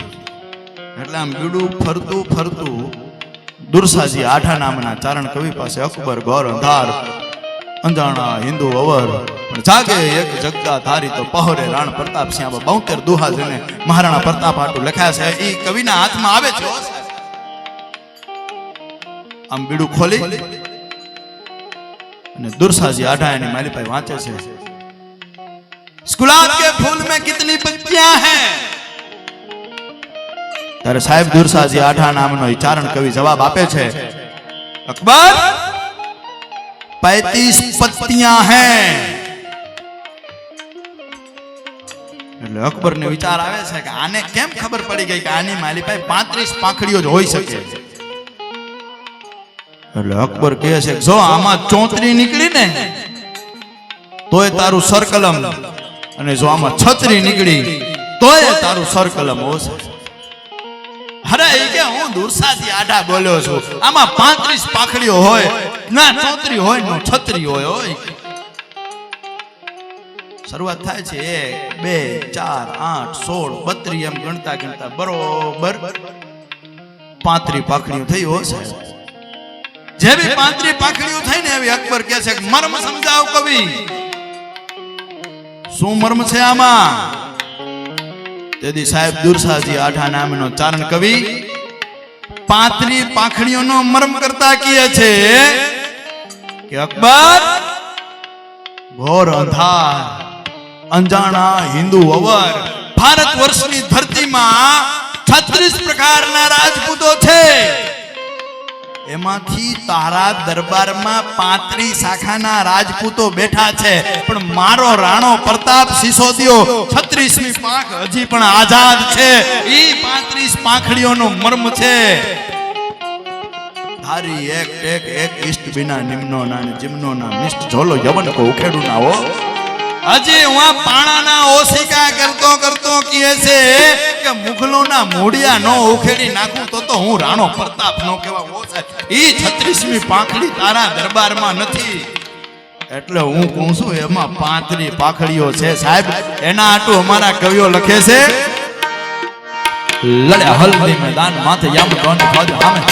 એટલે આમ બીડું ફરતું ફરતું દુરસાજી આઠા નામના ચારણ કવિ પાસે અકબર ગોર અંધાર અંજાણા હિન્દુ અવર પણ જાગે એક જગતા ધારી તો પહોરે રાણ પ્રતાપ સિંહ 72 દુહા જેને મહારાણા પ્રતાપ આટું લખાયા છે એ કવિના હાથમાં આવે છે આમ બીડું ખોલી અને દુર્સાજી આઢા એની માલિપાઈ વાંચે છે, ગુલાબ કે ફૂલ में कितनी पत्तियां हैं। ત્યારે સાહેબ દુર્સાજી આઢા નામનો ચારણ કવિ જવાબ આપે છે, અકબર 35 पत्तियां हैं। એટલે અકબર ને વિચાર આવે છે કે આને કેમ ખબર પડી ગઈ કે આની માલિપાઈ 35 પાંખડીઓ જ હોઈ શકે। એટલે અકબર કહે છે જો આમાં 34 નીકળી ને તોય તારું સરકલમ, અને જો આમાં 36 નીકળી તોય તારું સરકલમ હોશે। અરે એ કે હું દુર્સાજી આઢા બોલ્યો છું, આમાં 35 પાંખડીઓ હોય ના 34 હોય ને 36 હોય। શરૂઆત થાય છે 1 2 4 8 16 32 એમ ગણતા ગણતા બરોબર 35 પાંખડીઓ થઈ હશે। જે બી 35 પાંખડીઓ થઈ ને એવી અકબર કહે છે કે મર્મ સમજાવ કવિ, શું મર્મ છે આમાં। તેથી સાહેબ દુર્સાજી આઢા નામનો ચારણ કવિ 35 પાંખડીઓનો મર્મ કરતા કહે છે કે અકબર ઘોર અંધાર અંજાણા હિન્દુ અવર ભારત વર્ષની ધરતીમાં 36 પ્રકારના રાજપૂતો છે, એમાંથી તારા દરબારમાં 35 શાખાના રાજપૂતો બેઠા છે, પણ મારો રાણો પ્રતાપ સિસોદિયો 36મી પાંખ હજી પણ આઝાદ છે। ઈ 35 પાંખડીઓનો મર્મ છે। તારી એક ટેક એક ઇષ્ટ બિના નિમ્નો ના જીમનો ના મિષ્ટ ઝોલો યવન કો ઉખેડું ના હો। હજી હું પાણાના ઓશિકા કરતો કરતો કહે છે કે મુઘલોના મોડિયા નો ઉખેડી નાખું તો હું રાણો પ્રતાપ નો કેવા હો સાહેબ। ઈ 36મી પાંખડી તારા દરબારમાં નથી, એટલે હું કહું છું એમાં 35 પાંખડીઓ છે સાહેબ। એના આટું અમારા કવિઓ લખે છે, લડ્યા હલ્દી મેદાન માથે યામ કોણ ફોજ સામે,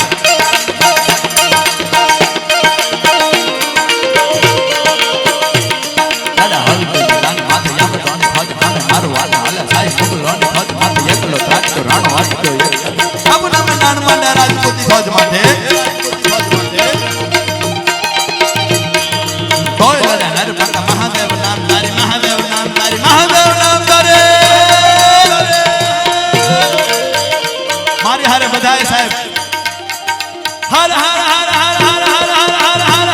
મારી હારે બધાય સાહેબ હર હર હર હર હર હર હર હર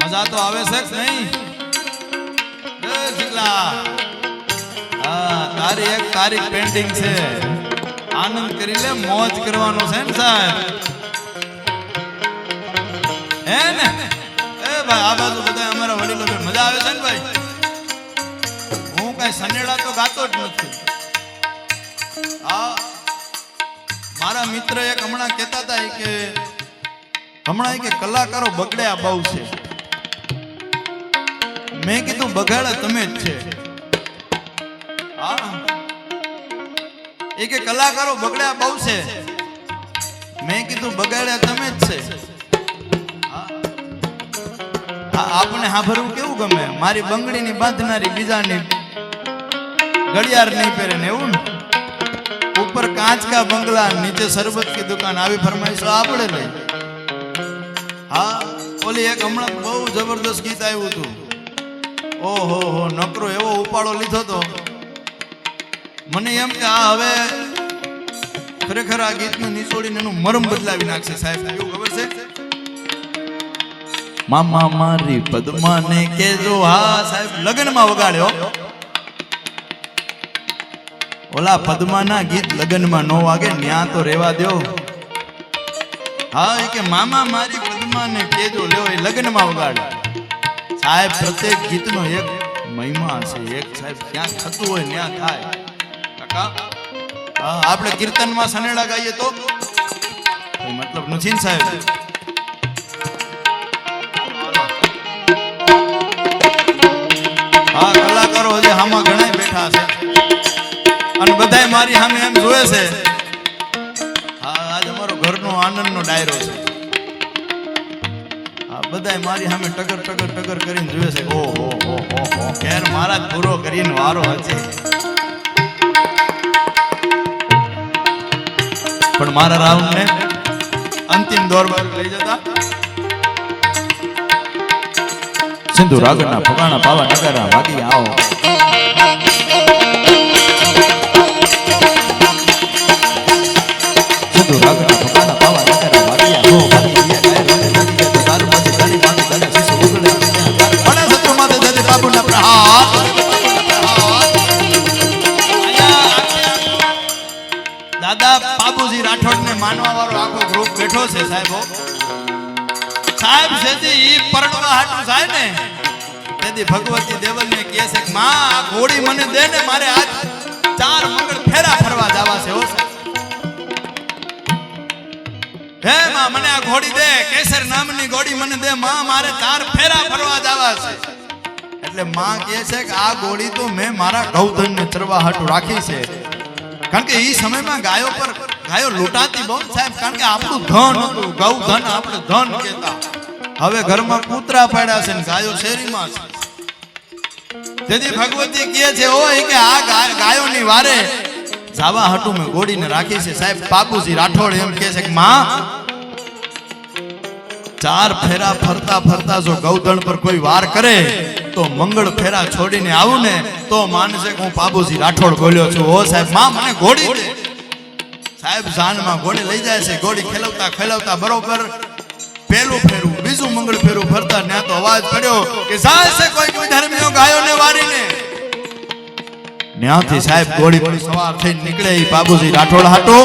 મજા તો આવે છે કે નહીં? તારી એક તારીખ પેન્ડિંગ છે, આનંદ કરી લે, મોજ કરવાનો છે ને સાહેબ, હે ને? એ ભાઈ આ બાજુ બધા અમારા વડીલો મજા આવે છે ને ભાઈ? હું કઈ સનેડા તો ગાતો જ નથી। મારા મિત્ર એક હમણાં કહેતા હતા કે હમણાં કે કલાકારો બગડ્યા બહુ છે। મેં કીધું બગાડ્યા તમે જ છે। એ કે કલાકારો બગડ્યા બહુ છે, મેં કીધું બગાડ્યા તમે જ છે। આપણે હાભરવું કેવું ગમે, મારી બંગડીની બાંધનારી બીજાની ઘડિયાળ નહીં પહેરે ને એવું ને, ઉપર કાંચ કા બંગલા નીચે શરબત की दुकान, આવી ફરમાઈશો આપણે લઈ। ઓલી એક હમણાં બહુ જબરદસ્ત ગીત આવ્યું હતું, ઓહો હો નકરો એવો ઉપાડો લીધો તો મને એમ કે આ હવે ખરેખર આ ગીતનું નિચોડીને એનું મરમ બદલાવી નાખશે સાહેબ. કેવું ખબર છે? મામા મારી પદ્માને કેજો. હા સાહેબ, લગ્નમાં વગાડ્યો. ઓલા પદ્માના ગીત લગ્નમાં નો વાગે, ન્યા તો રેવા દો. હા, એ કે મામા મારી પદ્માને કેજો લ્યો, એ લગ્નમાં વગાડ્યો. સાહેબ, પ્રત્યેક ગીતનો એક મહિમા છે. એક સાહેબ ક્યાં થતું હોય ત્યાં થાય. કાકા, આપણે કીર્તનમાં સનેડા ગાઈએ તો મતલબ નથી ને સાહેબ. હા, કલાકારો હજી આમાં ઘણા બેઠા છે અને બધાય મારી સામે એમ જોવે છે. હા, આજ અમારો ઘરનો આનંદનો ડાયરો છે. હા, બધાય મારી સામે ટગર ટગર ટગર કરીને જોવે છે. ઓહો હો હો હો, ખેર મારા જ પૂરો કરીને વારો હશે. પણ મારા રાઉન્ડ ને અંતિમ દોર બાજુ લઈ જતા સિંધુ રાગના ફગાણા પાવા નગરા ભાગી આવો. સિંધુ રાગના ફગાણા પાવા નગરા ભાગી આવો. ભાગી ગયા ગાય રોને ભાગી ગયા તો દારૂ માંથી દાણી માંથી દાણે શીશો ઉગડે. બને સત્વ માથે જતી બાબુના પ્રહાર. દાદા બાબુજી રાઠોડ ને માનવા વાળો આખો ગ્રુપ બેઠો છે સાહેબો. સાહેબ જેથી ઈ પરણવા હાટું જાય ને તેથી ભગવતી દેવલ ને કહે છે કે માં આ ઘોડી મને દે ને, મારે આજ 4 મંગળ ફેરા ફરવા જવા છે. હો હે માં, મને આ ઘોડી દે, કેસર નામની ઘોડી મને દે માં, મારે 4 ફેરા ફરવા જવા છે. એટલે માં કહે છે કે આ ઘોડી તો મેં મારા ગૌધન ને ચરવા હાટું રાખી છે. કારણ કે એ સમયમાં ગાયો લૂંટાતી બહુ સાહેબ. કારણ કે આપણું ધન હતું, ગૌધન આપણે ધન કહેતા. હવે ઘરમાં કૂતરા પાડ્યા છે ને ગાયો શેરીમાં છે. તેથી ભગવતી કહે છે ઓય કે આ ગાયોની વારે જાવા હટું મેં ગોડીને રાખી છે. સાહેબ, બાબુજી રાઠોડ એમ કહે છે કે માં 4 ફેરા ફરતા ફરતા જો ગૌધન પર કોઈ વાર કરે તો મંગળ ફેરા છોડીને આવું ને તો માનશે કે હું બાબુજી રાઠોડ બોલ્યો છું. ઓ સાહેબ, માં મને ઘોડી દે. સાહેબ, જાનમાં ઘોડી લઈ જાય છે. ઘોડી ખેલવતા ખેલવતા બરોબર પહેલું ફેરું, બીજું મંગળ ફેરું ફરતા ત્યાં તો અવાજ પડ્યો કે જાય છે કોઈ વિધર્મીઓ ગાયોને વારીને. ત્યાંથી સાહેબ ઘોડી પર સવાર થઈને નીકળે ઈ બાબુજી રાઠોડ હાટો.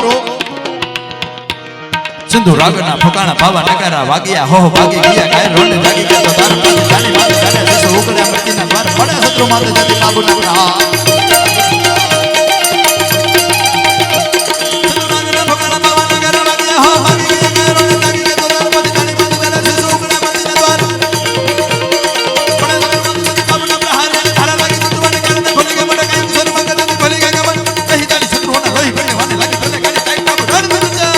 સિંધુ રાગના ફકાણા પાવા નગારા વાગ્યા હો ભાગી ગયા ગાય રોને જાગી ગયા તો તાર માથે જાની માથે જાને દેશો ઉકળ્યા મતીના દ્વાર પડે શત્રુ માથે જતી બાબુના પ્રહાર. સિંધુ રાગના ફકાણા પાવા નગારા વાગ્યા હો ભાગી ગયા ગાય રોને જાગી ગયા તો તાર માથે જાની માથે જાને દેશો ઉકળ્યા મતીના દ્વાર પડે શત્રુ માથે જતી બાબુના પ્રહાર. ધારા લાગી તત્વાને કારણે ખોલી ગયા મોટા કાઈ શરૂ માં કદમ ખોલી ગયા ગમન કહી તારી શત્રુઓના લોહી પડે વાને લાગી ભલે ગાડી કાઈ બાબુ ડર ન જા.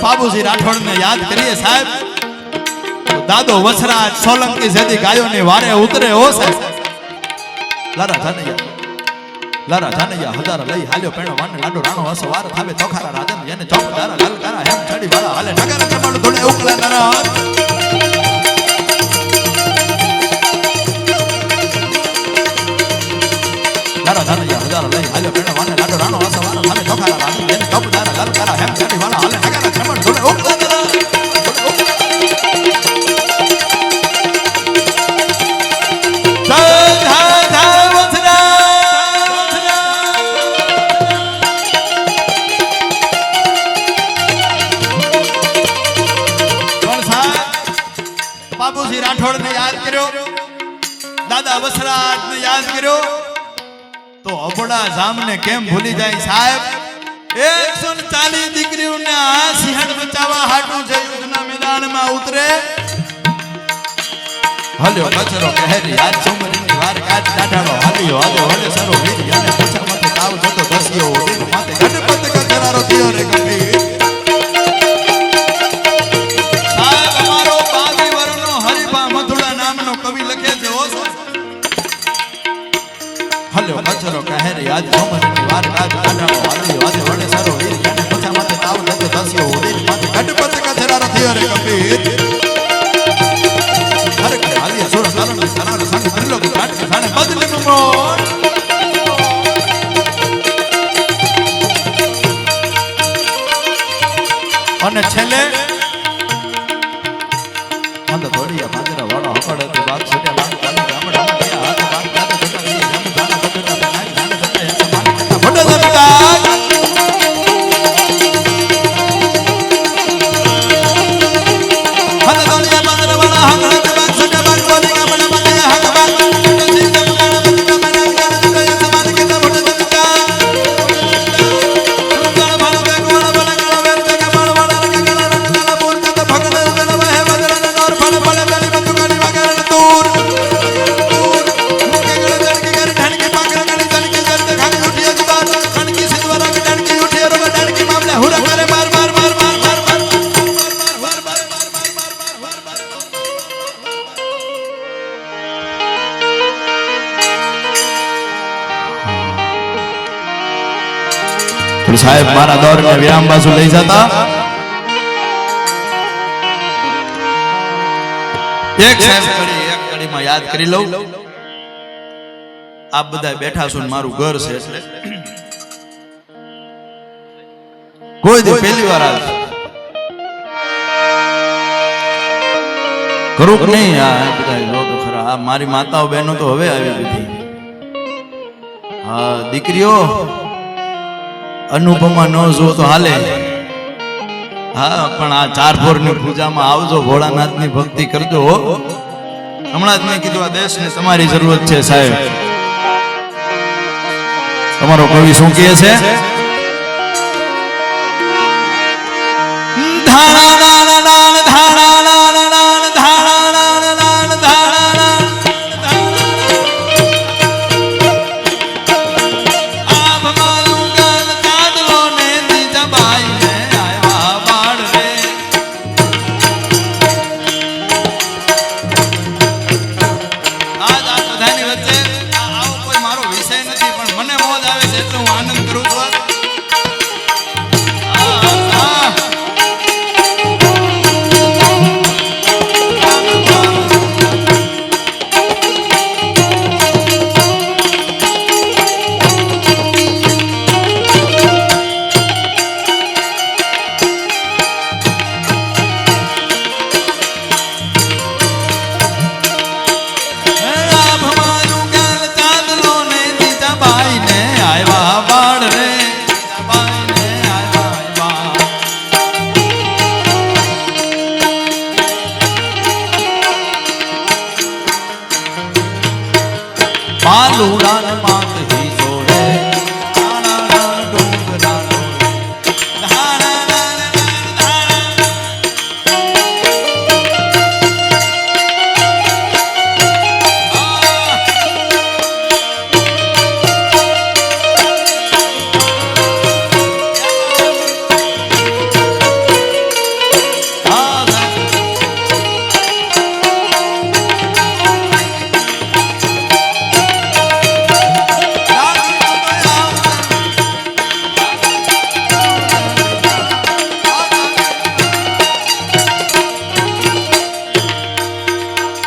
બાબુજી રાઠોડ ને યાદ કરીએ સાહેબ. દાદો વસરાજ સોલંકી જેથી ગાયોની વારે ઉતરે. હો સાહેબ, લારા જાનૈયા હજાર લઈ હાલ્યો પેણો વાને લાડો રાણો હસો વાર થાવે તોખારા રાજન જેને ચોકદારા લાલકારા હેમ છડી વાળા હાલે નગર ચમડ ધોડે ઉકલા નરા. લારા જાનૈયા હજાર લઈ હાલ્યો પેણો વાને લાડો રાણો હસો વાર થાવે તોખારા રાજન જેને ચોકદારા લાલકારા હેમ છડી વાળા હાલે નગર ચમડ ધોડે ઉકલા નરા. બાબુજી રાઠોડ ને યાદ કર્યો, દાદા વસરાજ ને યાદ કર્યો તો અબડા જામને કેમ ભૂલી જાય સાહેબ. 140 દીકરીઓને આ સિંહણ બચાવવા હાટું જે યુદ્ધના મેદાનમાં ઉતરે. હલ્યો કચરો કહેરી આજ સોમરીની વાર કાજ દાઢાડો હાલ્યો આજો હલે સરો વીર અને પછામાંથી તાવ જતો દસિયો દિન માથે ગણપત કચરારો થયો રે ગંભીર. સાહેબ, અમારો બાવી વરનો હરિભા મધુડા નામનો કવિ લખે છે. ઓ હલ્યો કચરો કહેરી આજ સોમરીની વાર કાજ દાઢાડો હાલ્યો આજો હલે સરો વીર અને પછામાંથી તાવ જતો અને છેલ્લે તો થોડી બાજરા વાળો હકડ હતો બાગ સટ્યા બાગ ચાલુ ગામડા માં હાથ બાગ જાતે જતા રહી જમ જાના બકરા નાઈ જાને જતા એસે માન ફોટો જતા હાથ દોલિયા બાજરા વાળા હકડ બાગ સટ્યા બાગ બોલી ગામડા માં હાથ બાગ સાહેબ મારા દોર ને વિરામ બાજુ લઈ જતા એક કડીમાં યાદ કરી લઉં. આપ બધા બેઠા છો ને મારું ઘર છે એટલે કોઈ દી પહેલી વાર આવ કરું કે નહીં. આ બધા જો તો ખરા આ મારી માતાઓ બહેનો તો હવે આવી બધી. હા દીકરીઓ અનુપમા ન જો તો હાલે. હા પણ આ ચારપોર ની પૂજામાં આવજો, ભોળાનાથ ની ભક્તિ કરજો. હમણાં જ મેં કીધું આ દેશ ને તમારી જરૂરત છે સાહેબ. તમારો કવિ શું કહે છે?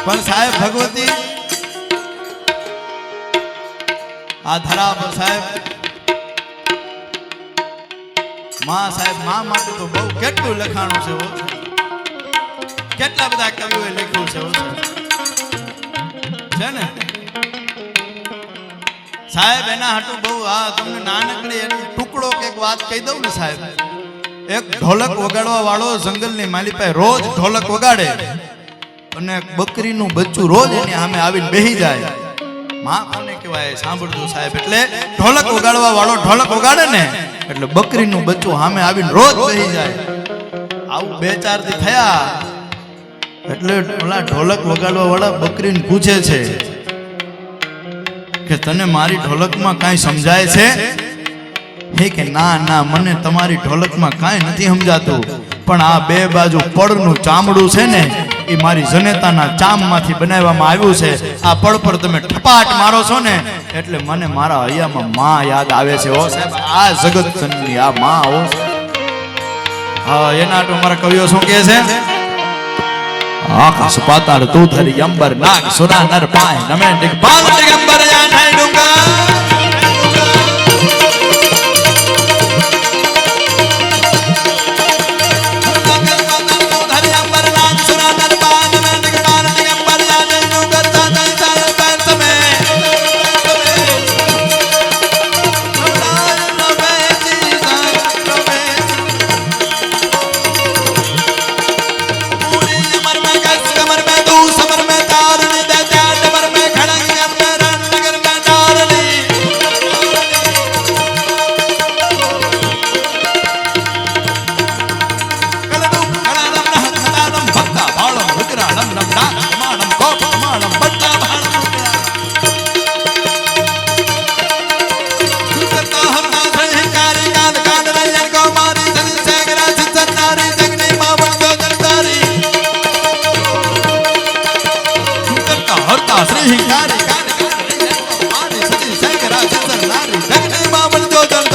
પણ સાહેબ ભગવતી આ ધરા પર સાહેબ માં માટે તો બહુ કેટલું લખાણું છે. કેટલા બધા કવિઓએ લખ્યું છે ને સાહેબ. એના હાટું બહુ આ તમને નાનકડી ટુકડો કે એક વાત કહી દઉં ને સાહેબ. એક ઢોલક વગાડવા વાળો જંગલની માલી પાસે રોજ ઢોલક વગાડે અને બકરીનું બચ્ચું રોજ એની સામે આવીને બેહી જાય. માં કોને કહેવાય સાંભળજો સાહેબ. એટલે ઢોલક વગાડવા વાળો ઢોલક વગાડે ને એટલે બકરીનું બચ્ચું સામે આવીને રોજ બેહી જાય. આવું 2-4 દી થયા એટલે ઓલા ઢોલક વગાડવા વાળા બકરીને પૂછે છે કે તને મારી ઢોલકમાં કાંઈ સમજાય છે? હે કે ના મને તમારી ઢોલકમાં કાંઈ નથી સમજાતું, પણ આ બે બાજુ પડનું ચામડું છે ને એ મારી જનેતાના ચામમાંથી બનાવવામાં આવ્યું છે. આ પડ પર તમે ઠપાટ મારો છો ને એટલે મને મારા હૈયામાં માં યાદ આવે છે. ઓ સાહેબ આ જગત જનની આ માં. ઓ હા એના તો મારા કવિઓ શું કહે છે? આકાશ પાતાળ તું ધરી અંબર નાગ સુરા નર પાય નમે દિગપાલ દિગંબર યા થાય ડુંગા.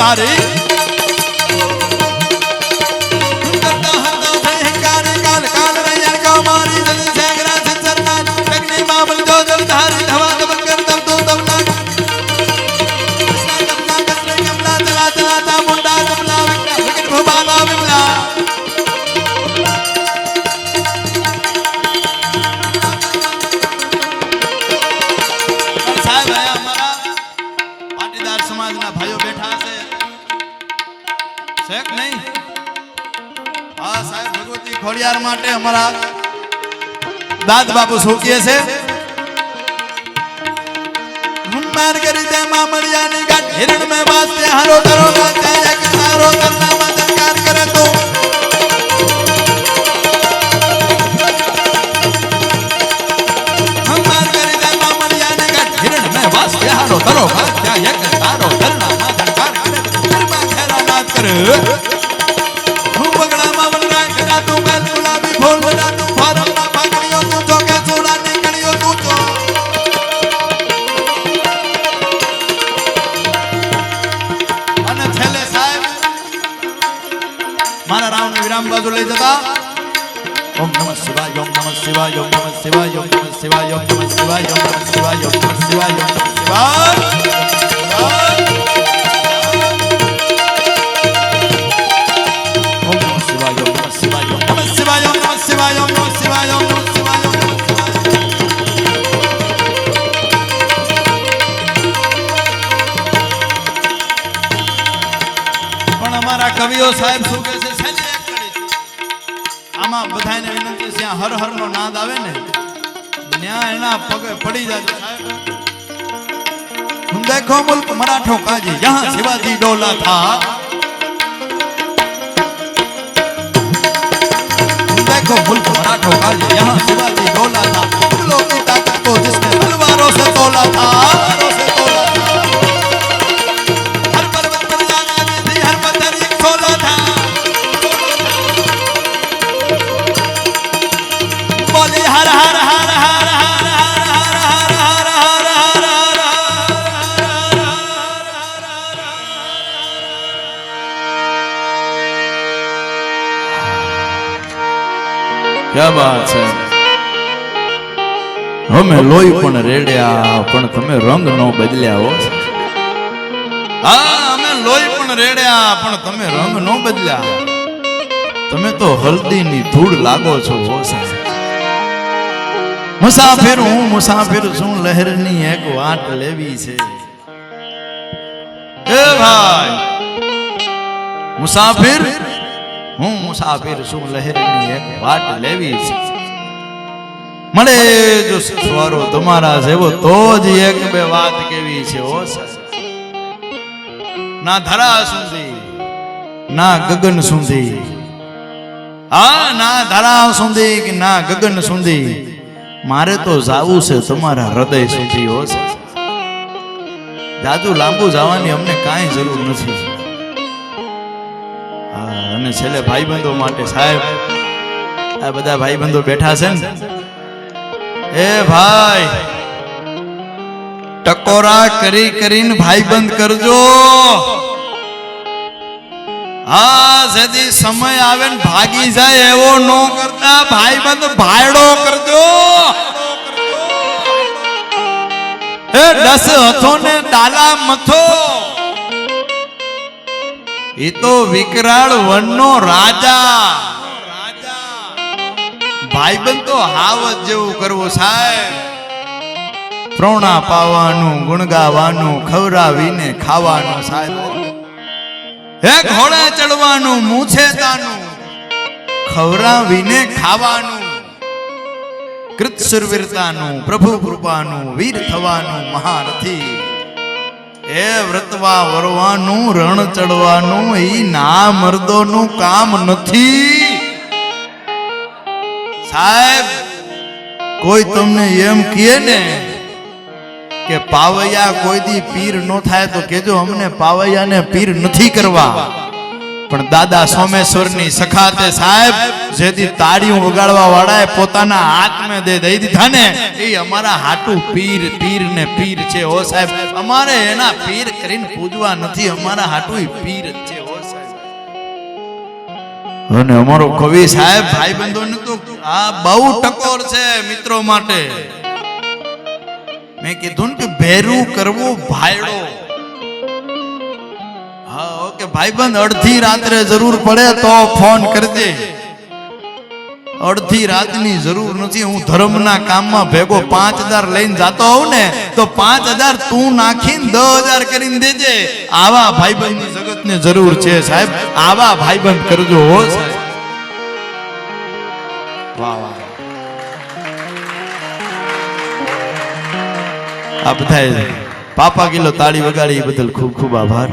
તારી કરતા હતા સહકારે કાલ કાલ રૈયા કા મારી જન સેગરા સચરના અગ્નિ મામલ જો જલ ધારી ધવા દબલ કર દમ તો દમલા કમલા કસરે કમલા ચલા ચલા તા મુંડા કમલા વિકટ ભબાલા વિમલા ભાઈઓ બેઠા છે શેખ નહીં હા સાહેબ ભગવતી ખોડિયાર માટે અમારા દાદ બાપુ સોકીએ છે માર કરી દે મામળિયાની ગાંઠ હિરણ મે વાસ્તે હારો કરો ગાતા એક સારો કરનામાં સરકાર કરે તો માર કરી દે મામળિયાની ગાંઠ હિરણ મે વાસ્તે હારો કરો ગાતા એક સારો કરનામાં સરકાર કરે ગરબા ખેરા નાચ કરે હું બગડા મામલ રાય કરા તું બેલ ગુલાબી ફૂલ બના તું ફારમ ના પાકડીઓ તું ચોકે સોડા નીકળ્યો તું ચો મારા રામ ને વિરામ બાજુ લઈ જતા ઓમ નમઃ શિવાય ઓમ નમઃ શિવાય ઓમ નમઃ શિવાય ઓમ નમઃ શિવાય ઓમ નમઃ શિવાય ઓમ નમઃ શિવાય ઓમ નમઃ શિવાય ઓમ નમઃ શિવાય ઓમ નમઃ શિવાય ઓમ નમઃ શિવાય ઓમ નમઃ શિવાય ઓમ નમઃ શિવાય ઓમ નમઃ શિવાય ઓમ નમઃ શિવાય પણ અમારા કવિઓ સાહેબ શું કહે છે આમાં બધાને વિનંતી છે હર હર નો નાદ આવે ને ન્યા એના પગે પડી જાય સાહેબ तुम देखो मुल्क मराठों का जी यहाँ शिवाजी डोला था तुम देखो मुल्क मराठों का जी यहाँ शिवाजी डोला था मुगलों की ताकत को जिसने तलवारों से तोला था हर पर्वत पर जाना थी हर पत्थर एक सोला था बोली हर हर हर हर हर क्या बात है અમે લોહી પણ રેડ્યા પણ તમે રંગ નો બદલ્યા હો હા અમે લોહી પણ રેડ્યા પણ તમે રંગ નો બદલ્યા તમે તો હલ્દીની ધૂળ લાગો છો હો મુસાફિર હું મુસાફિર છું લહેરની એક વાટ લેવી છે એ ભાઈ મુસાફિર હું મુસાફિર છું લહેરની એક વાટ લેવી છે મળે જો સ્વરો તમારા જેવો તો જ એક બે વાત કેવી છે ઓ ના ધરા સુધી ના ગગન સુધી હા ના ધરા સુધી કે ના ગગન સુધી મારે તો જાવું છે તમારા હૃદય સુધી હો જાજુ લાંબુ જવાની અમને કાંઈ જરૂર નથી અને છેલ્લે ભાઈબંધો માટે સાહેબ આ બધા ભાઈબંધો બેઠા છે ને એ ભાઈ ટકોરા કરી કરીને ભાઈબંધ કરજો હા જેથી સમય આવે ને ભાગી જાય એવો નો કરતા ભાઈબંધ ભાયડો કરજો એ 10 હથો ને ડાલા મથો એ તો વિકરાળ વનનો રાજા ભાઈબંધ તો હાવત જેવું કરવું સાહેબ પ્રોણા પાવાનું ગુણ ગાવાનું ખવરાવીને ખાવાનું સાહેબ હે ઘોડે ચડવાનું મૂછે તાનું ખવરાવીને ખાવાનું કૃત સુરવીરતાનું પ્રભુ કૃપાનું વીર થવાનું મહારથી એ વ્રતવા વરવાનું રણ ચડવાનું ઈ ના મર્દોનું કામ નથી સાહેબ કોઈ તમને એમ કહે ને કે પાવૈયા કોઈ દી પીર નો થાય તો કેજો અમને પાવૈયાને પીર નથી કરવા પણ દાદા સોમેશ્વરની સખાતે સાહેબ જેથી તાળીઓ વગાડવા વાળાએ પોતાના હાથમાં દઈ દીધા ને એ અમારા હાટુ પીર પીર ને પીર છે ઓ સાહેબ. અમારે એના પીર કરીને પૂજવા નથી, અમારા હાટુ પીર જ છે ઓ સાહેબ. અને અમારો કવિ સાહેબ ભાઈબંધોને તો આ બહુ ટકોર છે મિત્રો માટે. મેં કીધું ને કે ભેરું કરવું ભાયડો. હા ઓકે ભાઈબંધ, અડધી રાત્રે જરૂર પડે તો ફોન કરજે. અડધી રાતની જરૂર નથી. હું ધર્મના કામમાં ભેગો 5000 લઈને જાતો હોઉં ને તો 5000 તું નાખીને 10000 કરીને દેજે. આવા ભાઈબંધની જગતને જરૂર છે સાહેબ. આવા ભાઈબંધ કરજો હો સાહેબ. વાહ વાહ. આ બધા પાપા કિલો તાળી વગાડી એ બદલ ખૂબ ખૂબ આભાર.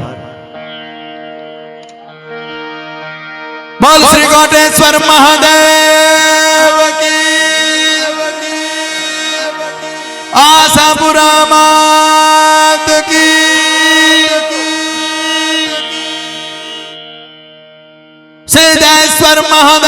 બોલ શ્રી કોટેશ્વર મહાદેવ કી, આશાપુરા માત કી, સિદ્ધેશ્વર મહાદેવ